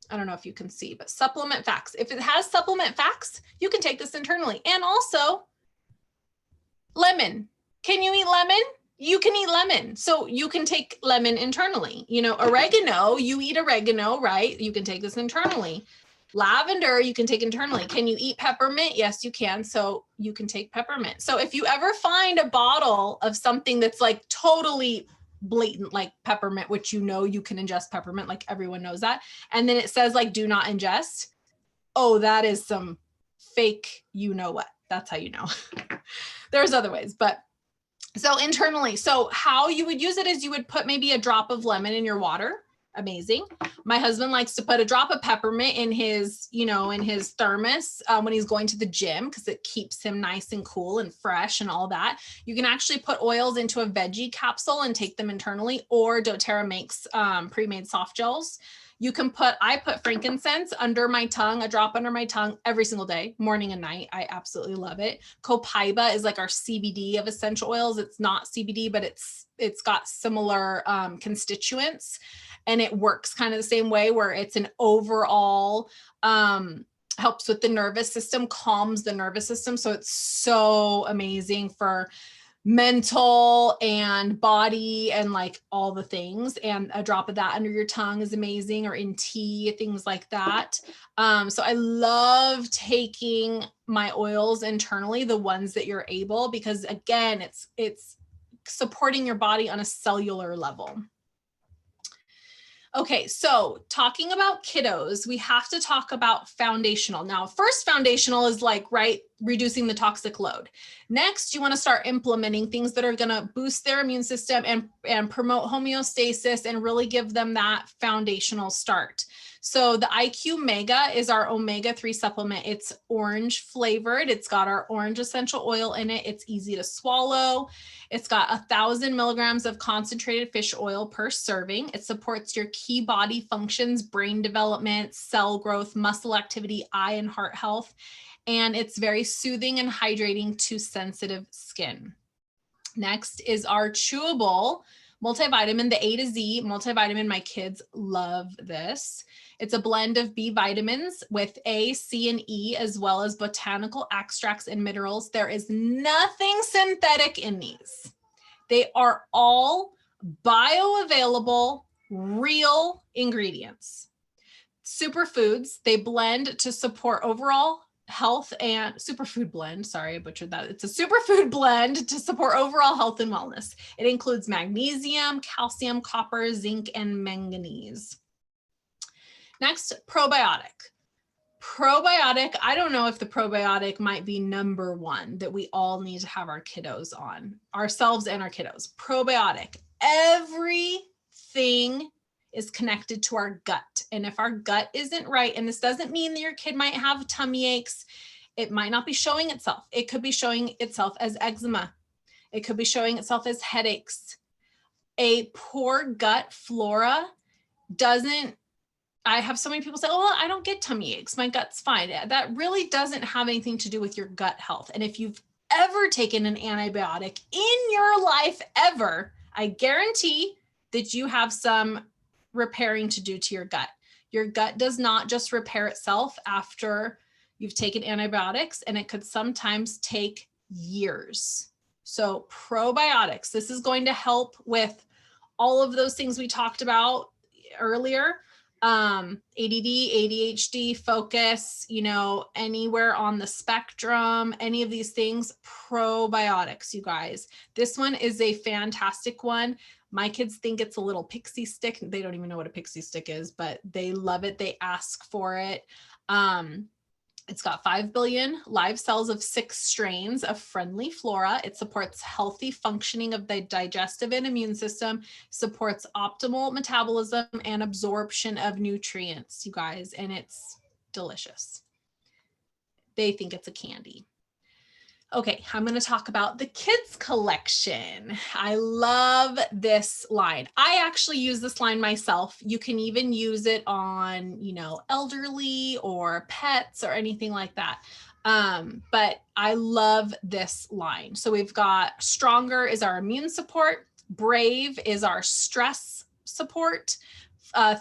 I don't know if you can see, but supplement facts. If it has supplement facts, you can take this internally. And also lemon. Can you eat lemon? You can eat lemon. So you can take lemon internally. Oregano, you eat oregano, right? You can take this internally. Lavender, you can take internally. Can you eat peppermint? Yes, you can. So you can take peppermint. So if you ever find a bottle of something that's like totally blatant, like peppermint, which you can ingest peppermint, like everyone knows that. And then it says like, do not ingest. Oh, that is some fake, what. That's how you know. There's other ways, but so internally, so how you would use it is you would put maybe a drop of lemon in your water. Amazing. My husband likes to put a drop of peppermint in his, in his thermos when he's going to the gym, because it keeps him nice and cool and fresh and all that. You can actually put oils into a veggie capsule and take them internally, or doTERRA makes pre-made soft gels. I put frankincense under my tongue, a drop under my tongue every single day, morning and night. I absolutely love it. Copaiba is like our CBD of essential oils. It's not CBD, but it's got similar constituents, and it works kind of the same way, where it's an overall, helps with the nervous system, calms the nervous system. So it's so amazing for mental and body and like all the things. And a drop of that under your tongue is amazing, or in tea, things like that. So I love taking my oils internally, the ones that you're able, because again, it's supporting your body on a cellular level. Okay, so talking about kiddos, we have to talk about foundational. Now, first foundational is like, right, reducing the toxic load. Next, you want to start implementing things that are going to boost their immune system and promote homeostasis and really give them that foundational start. So the IQ Mega is our omega-3 supplement. It's orange flavored. It's got our orange essential oil in it. It's easy to swallow. It's got 1,000 milligrams of concentrated fish oil per serving. It supports your key body functions, brain development, cell growth, muscle activity, eye and heart health. And it's very soothing and hydrating to sensitive skin. Next is our chewable multivitamin, the A to Z multivitamin. My kids love this. It's a blend of B vitamins with A, C, and E, as well as botanical extracts and minerals. There is nothing synthetic in these. They are all bioavailable, real ingredients. Superfoods, they blend to support overall health, and superfood blend. Sorry, I butchered that. It's a superfood blend to support overall health and wellness. It includes magnesium, calcium, copper, zinc, and manganese. Next, probiotic. Probiotic, I don't know if the probiotic might be number one that we all need to have our kiddos on, ourselves and our kiddos. Probiotic, everything is connected to our gut. And if our gut isn't right, and this doesn't mean that your kid might have tummy aches, it might not be showing itself. It could be showing itself as eczema. It could be showing itself as headaches. A poor gut flora doesn't, I have so many people say, oh, I don't get tummy aches. My gut's fine. That really doesn't have anything to do with your gut health. And if you've ever taken an antibiotic in your life ever, I guarantee that you have some repairing to do to your gut. Your gut does not just repair itself after you've taken antibiotics, and it could sometimes take years. So probiotics, this is going to help with all of those things we talked about earlier. ADD, ADHD, focus, anywhere on the spectrum, any of these things, probiotics, you guys. This one is a fantastic one. My kids think it's a little pixie stick. They don't even know what a pixie stick is, but they love it. They ask for it. It's got 5 billion live cells of 6 strains of friendly flora. It supports healthy functioning of the digestive and immune system, supports optimal metabolism and absorption of nutrients, you guys, and it's delicious. They think it's a candy. Okay, I'm going to talk about the kids collection. I love this line. I actually use this line myself. You can even use it on, elderly or pets or anything like that. But I love this line. So we've got Stronger is our immune support. Brave is our stress support.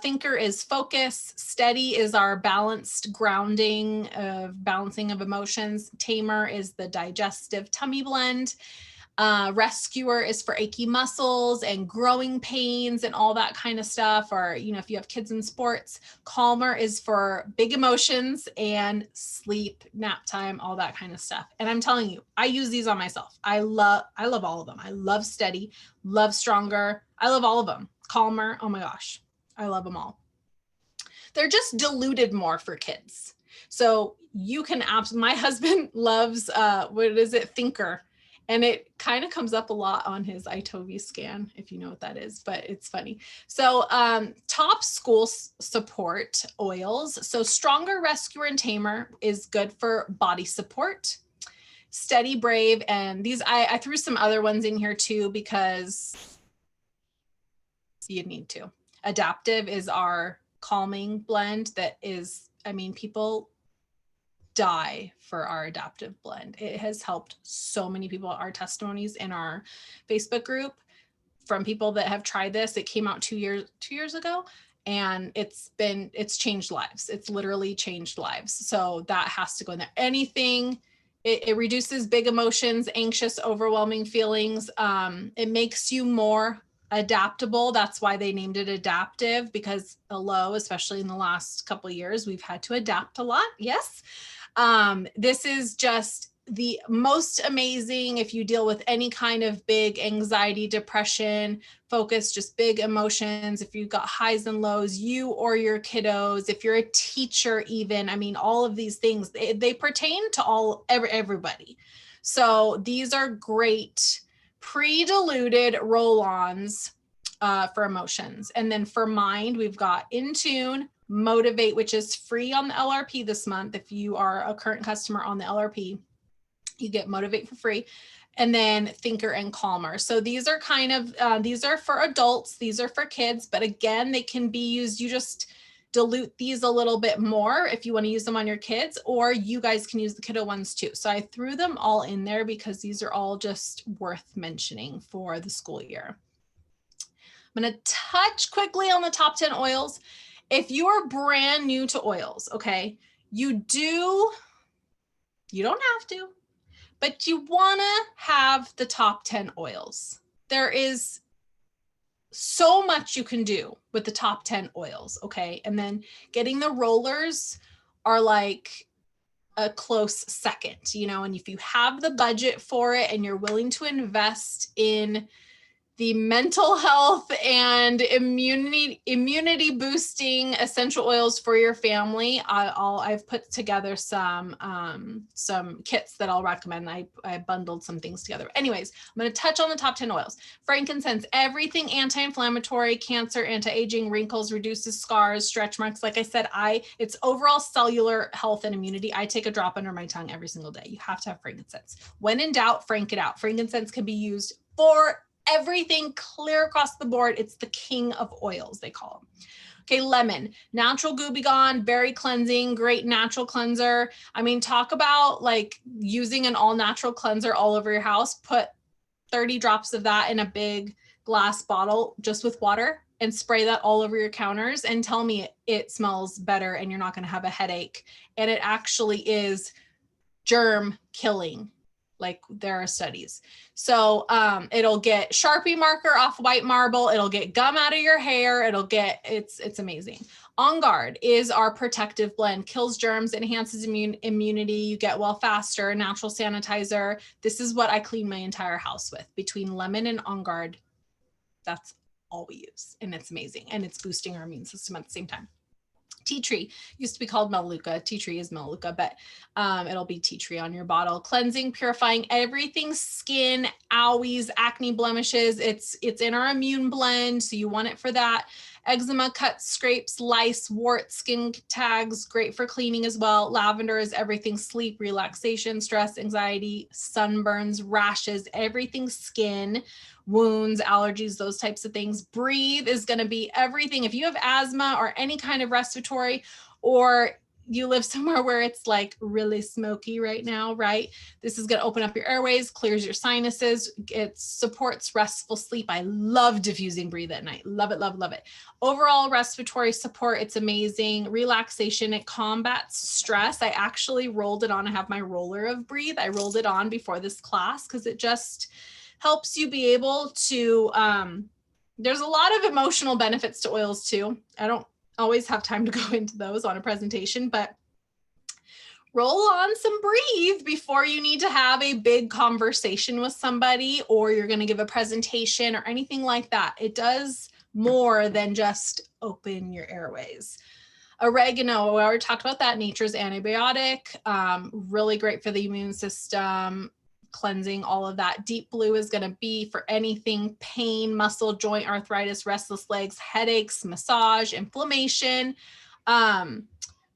Thinker is focus. Steady is our balanced grounding of balancing of emotions. Tamer is the digestive tummy blend. Rescuer is for achy muscles and growing pains and all that kind of stuff. Or, if you have kids in sports. Calmer is for big emotions and sleep, nap time, all that kind of stuff. And I'm telling you, I use these on myself. I love all of them. I love Steady, love Stronger. I love all of them. Calmer, oh my gosh. I love them all. They're just diluted more for kids. So you can my husband loves, Thinker. And it kind of comes up a lot on his iTovi scan, if you know what that is, but it's funny. So top school support oils. So Stronger, Rescuer, and Tamer is good for body support. Steady, Brave, and these, I threw some other ones in here too, because you need to. Adaptive is our calming blend that is, people die for our adaptive blend. It has helped so many people. Our testimonies in our Facebook group from people that have tried this, it came out 2 years ago, and it's changed lives. It's literally changed lives. So that has to go in there. Anything, it reduces big emotions, anxious, overwhelming feelings. It makes you more adaptable. That's why they named it adaptive, because especially in the last couple of years, we've had to adapt a lot. Yes. This is just the most amazing if you deal with any kind of big anxiety, depression, focus, just big emotions. If you've got highs and lows, you or your kiddos, if you're a teacher, even, all of these things, they pertain to everybody. So these are great pre-diluted roll-ons for emotions. And then for mind, we've got In Tune, Motivate, which is free on the LRP this month. If you are a current customer on the LRP, you get Motivate for free. And then Thinker and Calmer. So these are these are for adults, these are for kids, but again, they can be used. You just dilute these a little bit more if you want to use them on your kids, or you guys can use the kiddo ones too. So I threw them all in there because these are all just worth mentioning for the school year. I'm going to touch quickly on the top 10 oils. If you are brand new to oils, okay, you don't have to, but you want to have the top 10 oils. There is so much you can do with the top 10 oils, okay? And then getting the rollers are like a close second, and if you have the budget for it and you're willing to invest in the mental health and immunity boosting essential oils for your family. I've put together some kits that I'll recommend. I bundled some things together. Anyways, I'm going to touch on the top 10 oils. Frankincense, everything anti-inflammatory, cancer, anti-aging, wrinkles, reduces scars, stretch marks. Like I said, it's overall cellular health and immunity. I take a drop under my tongue every single day. You have to have frankincense. When in doubt, frank it out. Frankincense can be used for everything, clear across the board. It's the king of oils, they call them. Okay, lemon, natural goo be gone, very cleansing, great natural cleanser. I mean, talk about like using an all natural cleanser all over your house. Put 30 drops of that in a big glass bottle just with water and spray that all over your counters and tell me it smells better and you're not going to have a headache. And it actually is germ killing. Like there are studies. So it'll get Sharpie marker off white marble. It'll get gum out of your hair. It's amazing. On Guard is our protective blend, kills germs, enhances immunity. You get well faster, natural sanitizer. This is what I clean my entire house with. Between lemon and On Guard, that's all we use. And it's amazing. And it's boosting our immune system at the same time. Tea tree used to be called Melaleuca. Tea tree is Melaleuca, but it'll be tea tree on your bottle. Cleansing, purifying everything, skin, owies, acne, blemishes. It's in our immune blend, so you want it for that. Eczema, cuts, scrapes, lice, warts, skin tags, great for cleaning as well. Lavender is everything, sleep, relaxation, stress, anxiety, sunburns, rashes, everything skin, wounds, allergies, those types of things. Breathe is going to be everything. If you have asthma or any kind of respiratory, or you live somewhere where it's like really smoky right now, right? This is going to open up your airways, clears your sinuses. It supports restful sleep. I love diffusing Breathe at night. Love it, love, love it. Overall respiratory support, it's amazing. Relaxation, it combats stress. I actually rolled it on. I have my roller of Breathe. I rolled it on before this class because it just helps you be able to, there's a lot of emotional benefits to oils too. I don't always have time to go into those on a presentation, but roll on some Breathe before you need to have a big conversation with somebody or you're going to give a presentation or anything like that. It does more than just open your airways. Oregano, we already talked about that. Nature's antibiotic, really great for the immune system, cleansing, all of that. Deep Blue is going to be for anything pain, muscle, joint, arthritis, restless legs, headaches, massage, inflammation,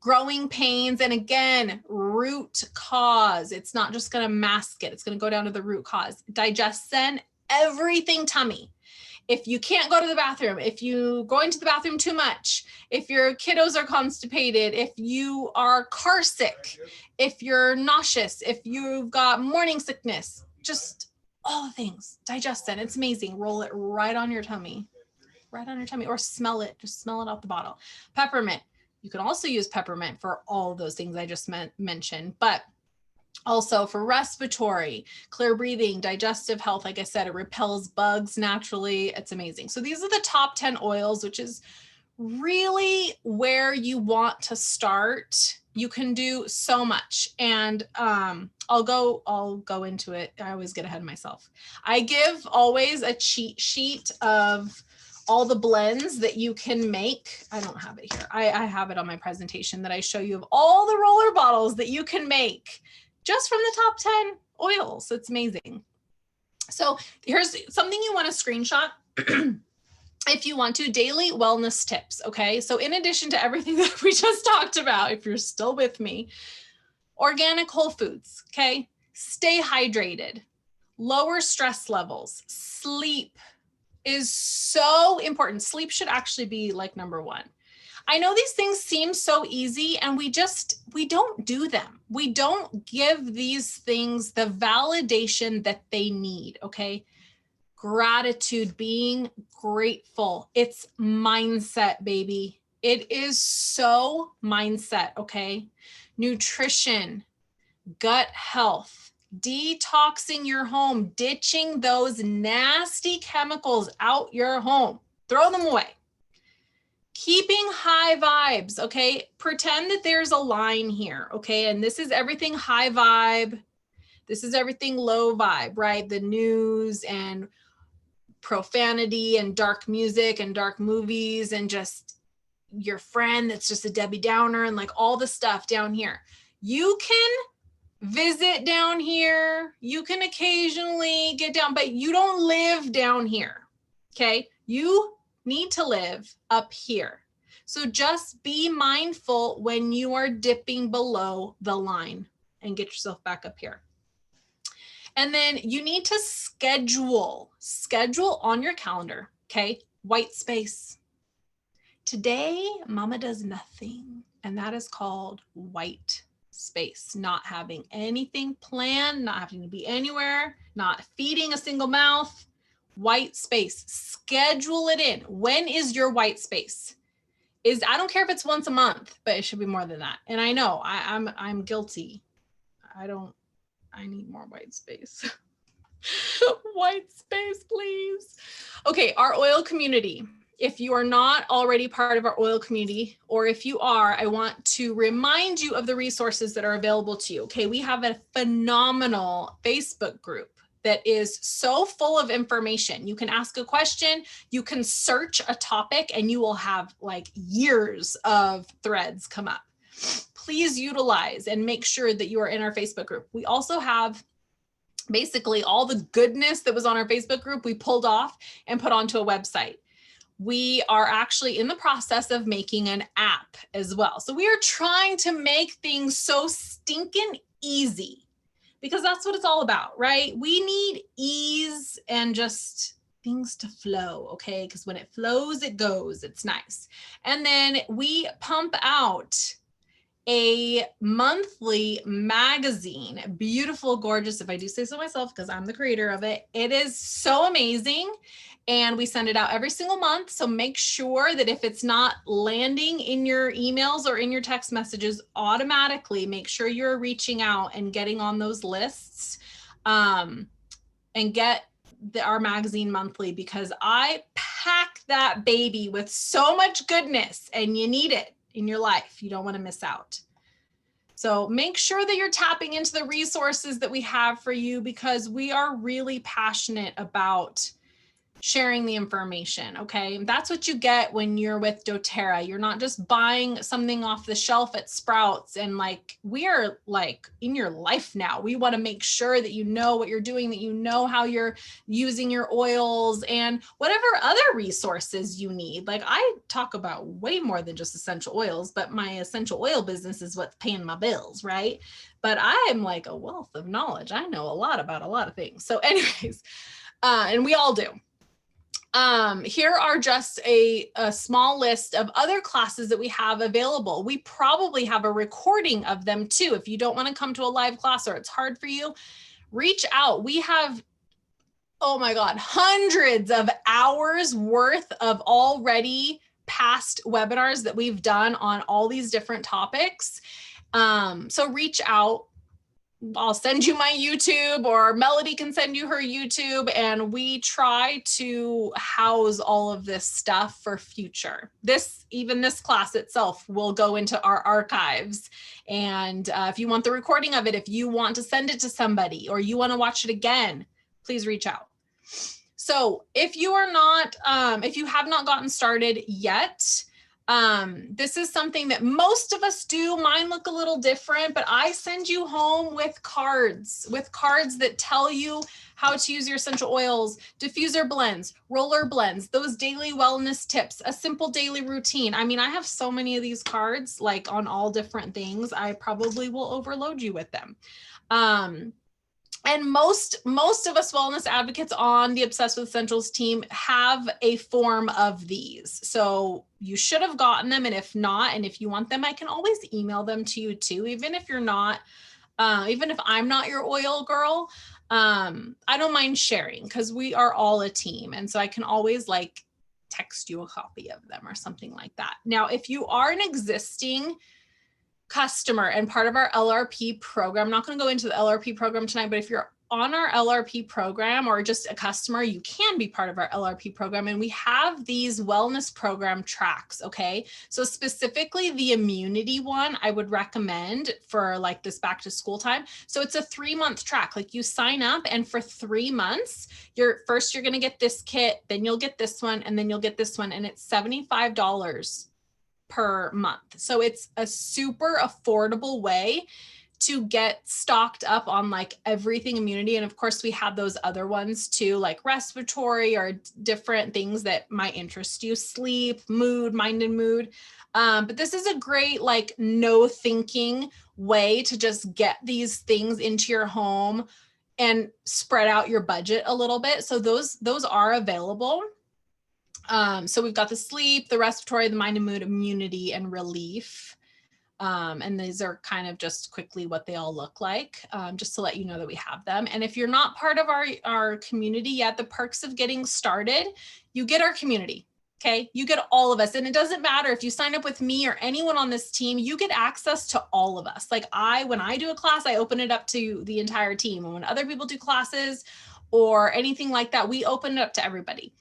growing pains. And again, root cause. It's not just going to mask it. It's going to go down to the root cause. Digestion, everything tummy. If you can't go to the bathroom, if you going to the bathroom too much, if your kiddos are constipated, if you are car sick, if you're nauseous, if you've got morning sickness, just all the things, digestion, it's amazing. Roll it right on your tummy, or smell it, just smell it out the bottle. Peppermint, you can also use peppermint for all of those things I just mentioned, but also for respiratory, clear breathing, digestive health. Like I said, it repels bugs naturally. It's amazing. So these are the top 10 oils, which is really where you want to start. You can do so much. And I'll go into it. I always get ahead of myself. I give always a cheat sheet of all the blends that you can make. I don't have it here. I have it on my presentation that I show you of all the roller bottles that you can make just from the top 10 oils. It's amazing. So here's something you want to screenshot if you want to, daily wellness tips, okay? So in addition to everything that we just talked about, if you're still with me, organic whole foods, okay? Stay hydrated, lower stress levels, sleep is so important. Sleep should actually be like number one. I know these things seem so easy and we don't do them. We don't give these things the validation that they need, okay? Gratitude, being grateful. It's mindset, baby. It is so mindset, okay? Nutrition, gut health, detoxing your home, ditching those nasty chemicals out your home. Throw them away. Keeping high vibes, okay? Pretend that there's a line here, okay? And this is everything high vibe. This is everything low vibe, right? The news, and profanity and dark music and dark movies and just your friend that's just a Debbie Downer and like all the stuff down here. You can visit down here. You can occasionally get down, but you don't live down here. Okay. You need to live up here. So just be mindful when you are dipping below the line and get yourself back up here. And then you need to schedule on your calendar. Okay. White space. Today, mama does nothing. And that is called white space. Not having anything planned, not having to be anywhere, not feeding a single mouth. White space. Schedule it in. When is your white space? I don't care if it's once a month, but it should be more than that. And I know I'm guilty. I need more white space. White space, please. Okay, our oil community. If you are not already part of our oil community, or if you are, I want to remind you of the resources that are available to you. Okay, we have a phenomenal Facebook group that is so full of information. You can ask a question, you can search a topic, and you will have like years of threads come up. Please utilize and make sure that you are in our Facebook group. We also have basically all the goodness that was on our Facebook group, we pulled off and put onto a website. We are actually in the process of making an app as well. So we are trying to make things so stinking easy, because that's what it's all about, right? We need ease and just things to flow, okay? Because when it flows, it goes. It's nice. And then we pump out a monthly magazine, beautiful, gorgeous, if I do say so myself, because I'm the creator of it. It is so amazing. And we send it out every single month. So make sure that if it's not landing in your emails or in your text messages automatically, make sure you're reaching out and getting on those lists, and get our magazine monthly, because I pack that baby with so much goodness and you need it in your life. You don't want to miss out. So make sure that you're tapping into the resources that we have for you, because we are really passionate about sharing the information. Okay. That's what you get when you're with doTERRA. You're not just buying something off the shelf at Sprouts, and like, we are like in your life now. We want to make sure that you know what you're doing, that you know how you're using your oils and whatever other resources you need. Like, I talk about way more than just essential oils, but my essential oil business is what's paying my bills, right? But I'm like a wealth of knowledge. I know a lot about a lot of things. So anyways, and we all do. Here are just a small list of other classes that we have available. We probably have a recording of them too. If you don't want to come to a live class or it's hard for you, reach out. We have, oh my God, hundreds of hours worth of already past webinars that we've done on all these different topics. So reach out. I'll send you my YouTube, or Melody can send you her YouTube, and we try to house all of this stuff for future. Even this class itself will go into our archives. And if you want the recording of it, if you want to send it to somebody, or you want to watch it again, please reach out. So if you are not, if you have not gotten started yet, this is something that most of us do. Mine look a little different, but I send you home with cards that tell you how to use your essential oils, diffuser blends, roller blends, those daily wellness tips, a simple daily routine. I mean, I have so many of these cards, like on all different things. I probably will overload you with them. And most of us wellness advocates on the Obsessed with Essentials team have a form of these. So you should have gotten them. And if not, and if you want them, I can always email them to you too. Even if you're not, even if I'm not your oil girl, I don't mind sharing, because we are all a team. And so I can always like text you a copy of them or something like that. Now, if you are an existing customer and part of our LRP program, I'm not going to go into the LRP program tonight, but if you're on our LRP program or just a customer, you can be part of our LRP program. And we have these wellness program tracks. Okay. So specifically the immunity one, I would recommend for like this back to school time. So it's a 3-month track. Like you sign up and for 3 months, you're going to get this kit, then you'll get this one, and then you'll get this one. And it's $75 per month. So it's a super affordable way to get stocked up on like everything immunity. And of course we have those other ones too, like respiratory or different things that might interest you, sleep, mood, mind and mood. But this is a great, like no thinking way to just get these things into your home and spread out your budget a little bit. So those are available. So we've got the sleep, the respiratory, the mind and mood, immunity, and relief. And these are kind of just quickly what they all look like, just to let you know that we have them. And if you're not part of our community yet, the perks of getting started, you get our community. Okay. You get all of us. And it doesn't matter if you sign up with me or anyone on this team, you get access to all of us. Like when I do a class, I open it up to the entire team. And when other people do classes or anything like that, we open it up to everybody.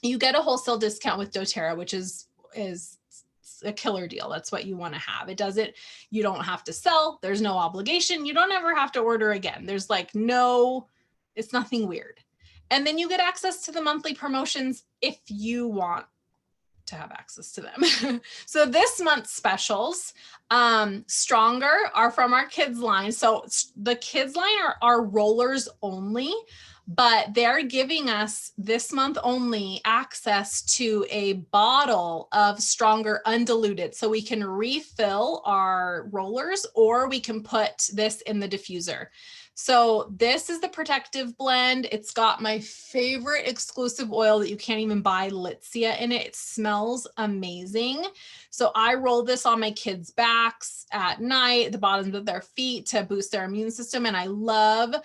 You get a wholesale discount with doTERRA, which is a killer deal. That's what you want to have. You don't have to sell. There's no obligation. You don't ever have to order again. There's like it's nothing weird. And then you get access to the monthly promotions if you want to have access to them. So this month's specials, Stronger, are from our kids line. So the kids line are rollers only, but they're giving us this month only access to a bottle of Stronger undiluted. So we can refill our rollers or we can put this in the diffuser. So this is the protective blend. It's got my favorite exclusive oil that you can't even buy, Litsea, in it. It smells amazing. So I roll this on my kids' backs at night, the bottoms of their feet to boost their immune system. And I love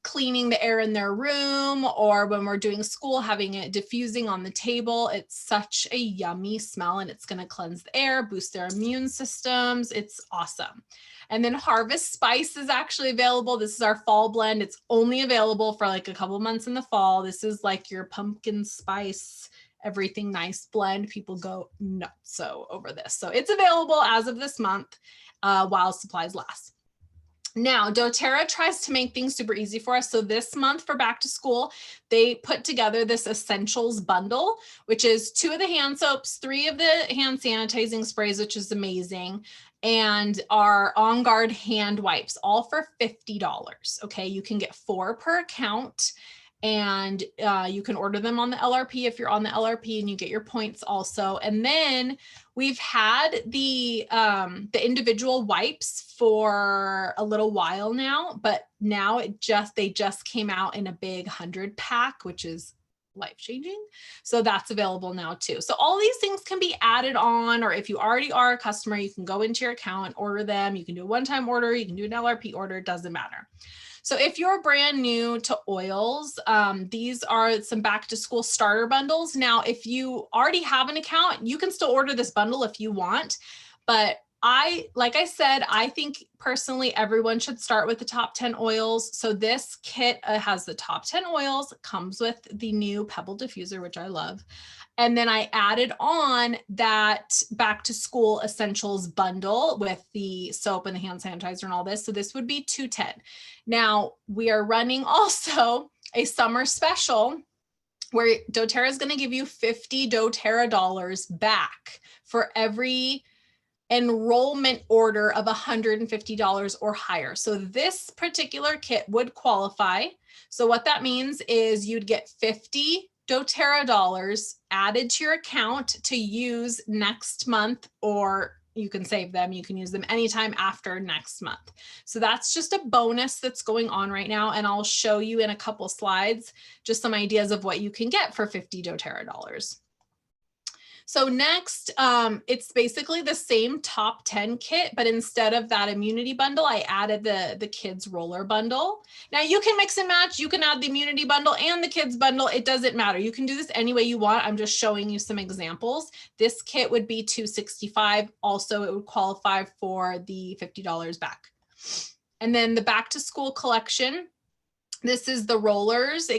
cleaning the air in their room, or when we're doing school, having it diffusing on the table. It's such a yummy smell and it's going to cleanse the air, boost their immune systems. It's awesome. And then Harvest Spice is actually available. This is our fall blend. It's only available for like a couple months in the fall. This is like your pumpkin spice, everything nice blend. People go nuts over this. So it's available as of this month while supplies last. Now, doTERRA tries to make things super easy for us. So this month for back to school, they put together this essentials bundle, which is 2 of the hand soaps, 3 of the hand sanitizing sprays, which is amazing, and our On Guard hand wipes, all for $50. Okay, you can get 4 per account. And you can order them on the LRP if you're on the LRP, and you get your points also. And then we've had the individual wipes for a little while now, but now they just came out in a big 100 pack, which is life-changing. So that's available now too. So all these things can be added on, or if you already are a customer, you can go into your account and order them. You can do a one-time order, you can do an LRP order, it doesn't matter. So if you're brand new to oils, these are some back to school starter bundles. Now, if you already have an account, you can still order this bundle if you want. But like I said, I think personally, everyone should start with the top 10 oils. So this kit has the top 10 oils, comes with the new Pebble diffuser, which I love. And then I added on that back to school essentials bundle with the soap and the hand sanitizer and all this. So this would be $210. Now we are running also a summer special where doTERRA is going to give you $50 doTERRA dollars back for every enrollment order of $150 or higher. So this particular kit would qualify. So what that means is you'd get 50 doTERRA dollars added to your account to use next month, or you can save them. You can use them anytime after next month. So that's just a bonus that's going on right now. And I'll show you in a couple slides just some ideas of what you can get for 50 doTERRA dollars. So next, it's basically the same top 10 kit, but instead of that immunity bundle, I added the kids roller bundle. Now you can mix and match. You can add the immunity bundle and the kids bundle. It doesn't matter. You can do this any way you want. I'm just showing you some examples. This kit would be $265. Also, it would qualify for the $50 back. And then the back to school collection This is the rollers.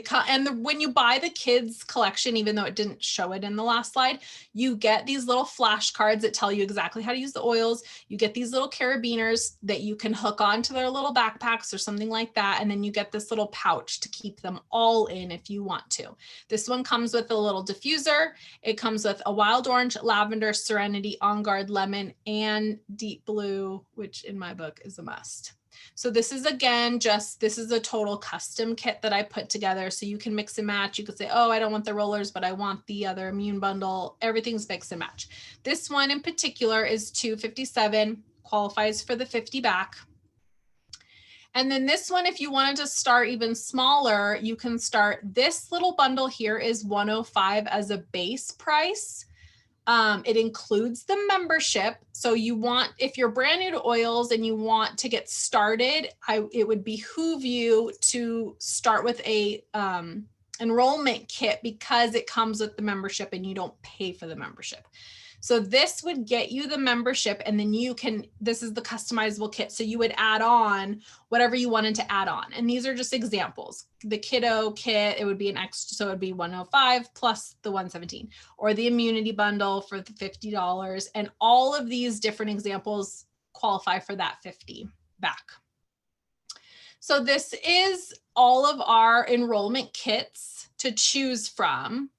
When you buy the kids collection, even though it didn't show it in the last slide, you get these little flashcards that tell you exactly how to use the oils. You get these little carabiners that you can hook onto their little backpacks or something like that. And then you get this little pouch to keep them all in if you want to. This one comes with a little diffuser. It comes with a wild orange, lavender, serenity, on guard, lemon, and deep blue, which in my book is a must. So this is, again, this is a total custom kit that I put together. So you can mix and match. You could say, oh, I don't want the rollers, but I want the other immune bundle. Everything's mix and match. This one in particular is $257, qualifies for the 50 back. And then this one, if you wanted to start even smaller, you can start. This little bundle here is $105 as a base price. It includes the membership. So if you're brand new to oils and you want to get started, it would behoove you to start with a enrollment kit because it comes with the membership and you don't pay for the membership. So this would get you the membership, and then this is the customizable kit. So you would add on whatever you wanted to add on. And these are just examples. The kiddo kit, it would be an extra, so it would be $105 plus the $117, or the immunity bundle for the $50. And all of these different examples qualify for that 50 back. So this is all of our enrollment kits to choose from.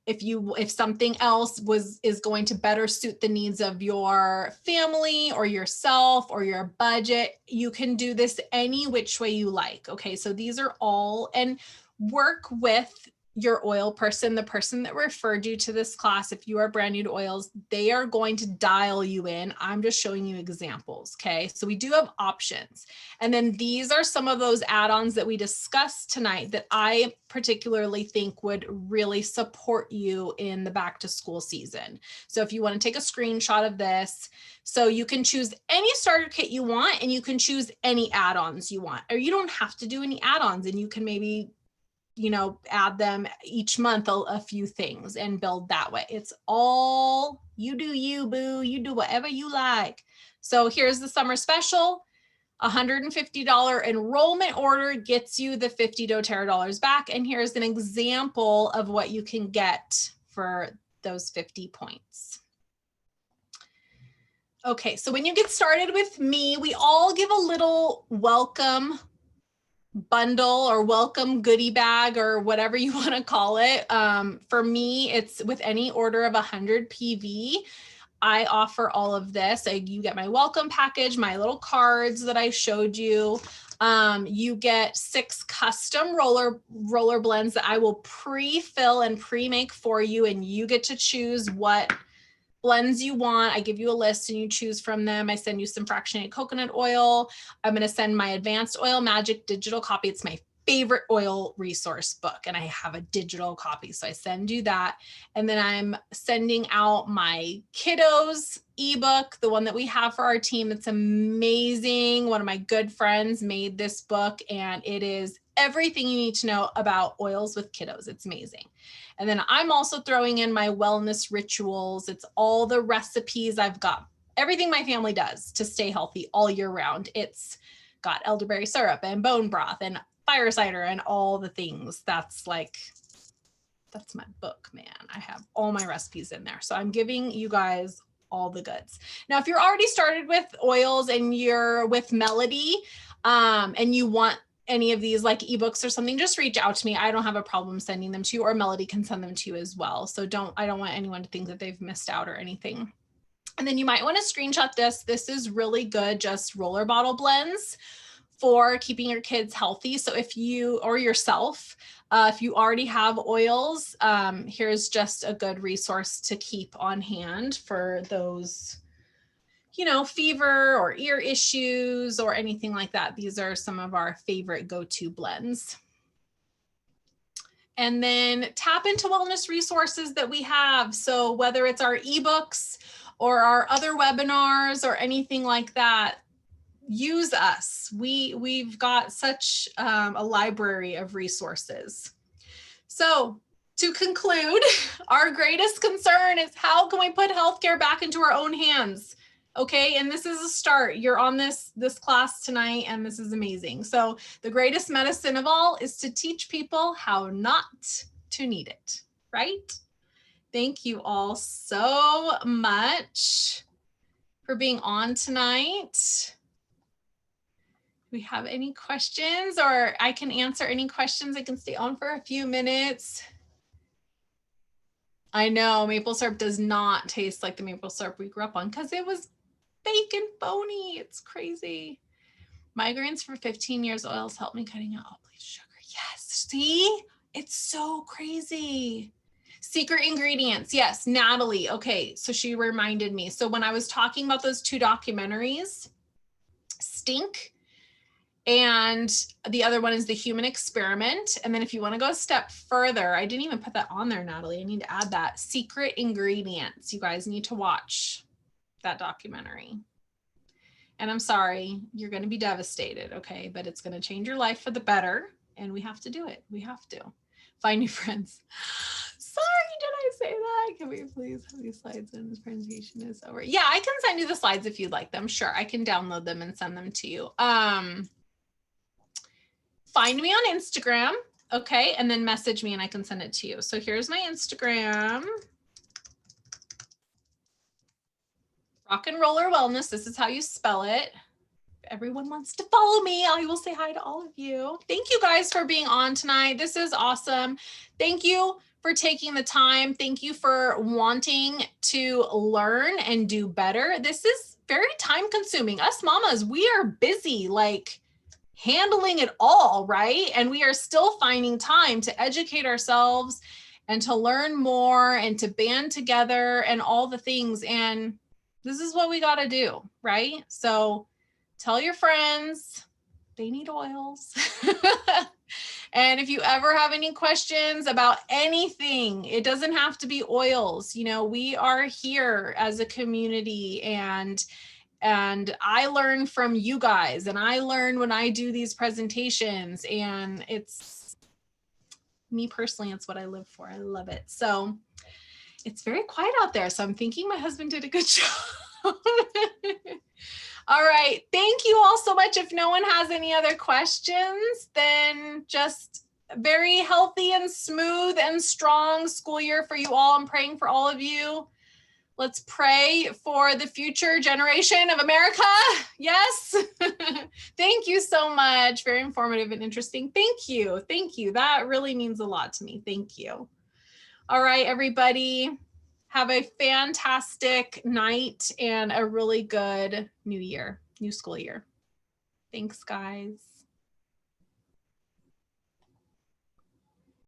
If something else is going to better suit the needs of your family or yourself or your budget, you can do this any which way you like. Okay, so these are all, and work with your oil person, the person that referred you to this class. If you are brand new to oils, they are going to dial you in. I'm just showing you examples. Okay, so we do have options. And then these are some of those add-ons that we discussed tonight that I particularly think would really support you in the back to school season. So if you want to take a screenshot of this, so you can choose any starter kit you want, and you can choose any add-ons you want, or you don't have to do any add-ons, and you can maybe add them each month, a few things, and build that way. It's all you do, you boo, you do whatever you like. So here's the summer special. $150 enrollment order gets you the 50 doTERRA dollars back. And here's an example of what you can get for those 50 points. Okay, so when you get started with me, we all give a little welcome bundle or welcome goodie bag or whatever you want to call it. For me, it's with any order of 100 PV. I offer all of this. You get my welcome package, my little cards that I showed you. You get 6 custom roller blends that I will pre-fill and pre-make for you, and you get to choose what blends you want. I give you a list and you choose from them. I send you some fractionated coconut oil. I'm going to send my Advanced Oil Magic digital copy. It's my favorite oil resource book, and I have a digital copy. So I send you that. And then I'm sending out my kiddos ebook, the one that we have for our team. It's amazing. One of my good friends made this book, and it is everything you need to know about oils with kiddos. It's amazing. And then I'm also throwing in my wellness rituals. It's all the recipes. I've got everything my family does to stay healthy all year round. It's got elderberry syrup and bone broth and fire cider and all the things. That's my book, man. I have all my recipes in there. So I'm giving you guys all the goods. Now, if you're already started with oils and you're with Melody, and you want any of these like ebooks or something, just reach out to me. I don't have a problem sending them to you, or Melody can send them to you as well. So I don't want anyone to think that they've missed out or anything. And then you might want to screenshot this. This is really good, just roller bottle blends for keeping your kids healthy. So if you, or yourself, if you already have oils, here's just a good resource to keep on hand for those, fever or ear issues or anything like that. These are some of our favorite go-to blends. And then tap into wellness resources that we have. So whether it's our ebooks or our other webinars or anything like that, use us. We've got such a library of resources. So to conclude, our greatest concern is how can we put healthcare back into our own hands? Okay, and this is a start. You're on this class tonight, and this is amazing. So the greatest medicine of all is to teach people how not to need it, right? Thank you all so much for being on tonight. Do we have any questions, or I can answer any questions? I can stay on for a few minutes. I know maple syrup does not taste like the maple syrup we grew up on because it was fake and phony. It's crazy. Migraines for 15 years, oils help me cutting out all bleach sugar. Yes, see? It's so crazy. Secret ingredients. Yes, Natalie. Okay, so she reminded me. So when I was talking about those 2 documentaries, Stink, and the other one is The Human Experiment. And then if you want to go a step further, I didn't even put that on there, Natalie. I need to add that. Secret Ingredients. You guys need to watch that documentary. And I'm sorry, you're going to be devastated, okay? But it's going to change your life for the better. And we have to do it. We have to. Find new friends. Sorry, did I say that? Can we please have these slides when this presentation is over? Yeah, I can send you the slides if you'd like them. Sure, I can download them and send them to you. Find me on Instagram, okay? And then message me and I can send it to you. So here's my Instagram. Rock and Roller Wellness. This is how you spell it. Everyone wants to follow me. I will say hi to all of you. Thank you guys for being on tonight. This is awesome. Thank you for taking the time. Thank you for wanting to learn and do better. This is very time consuming. Us mamas, we are busy like handling it all, right? And we are still finding time to educate ourselves and to learn more and to band together and all the things. And this is what we got to do, right? So tell your friends they need oils. And if you ever have any questions about anything, it doesn't have to be oils. You know, we are here as a community, and I learn from you guys, and I learn when I do these presentations, and it's me personally, it's what I live for. I love it. So it's very quiet out there. So I'm thinking my husband did a good job. All right. Thank you all so much. If no one has any other questions, then just very healthy and smooth and strong school year for you all. I'm praying for all of you. Let's pray for the future generation of America. Yes. Thank you so much. Very informative and interesting. Thank you. Thank you. That really means a lot to me. Thank you. All right, everybody. Have a fantastic night and a really good new year, new school year. Thanks, guys.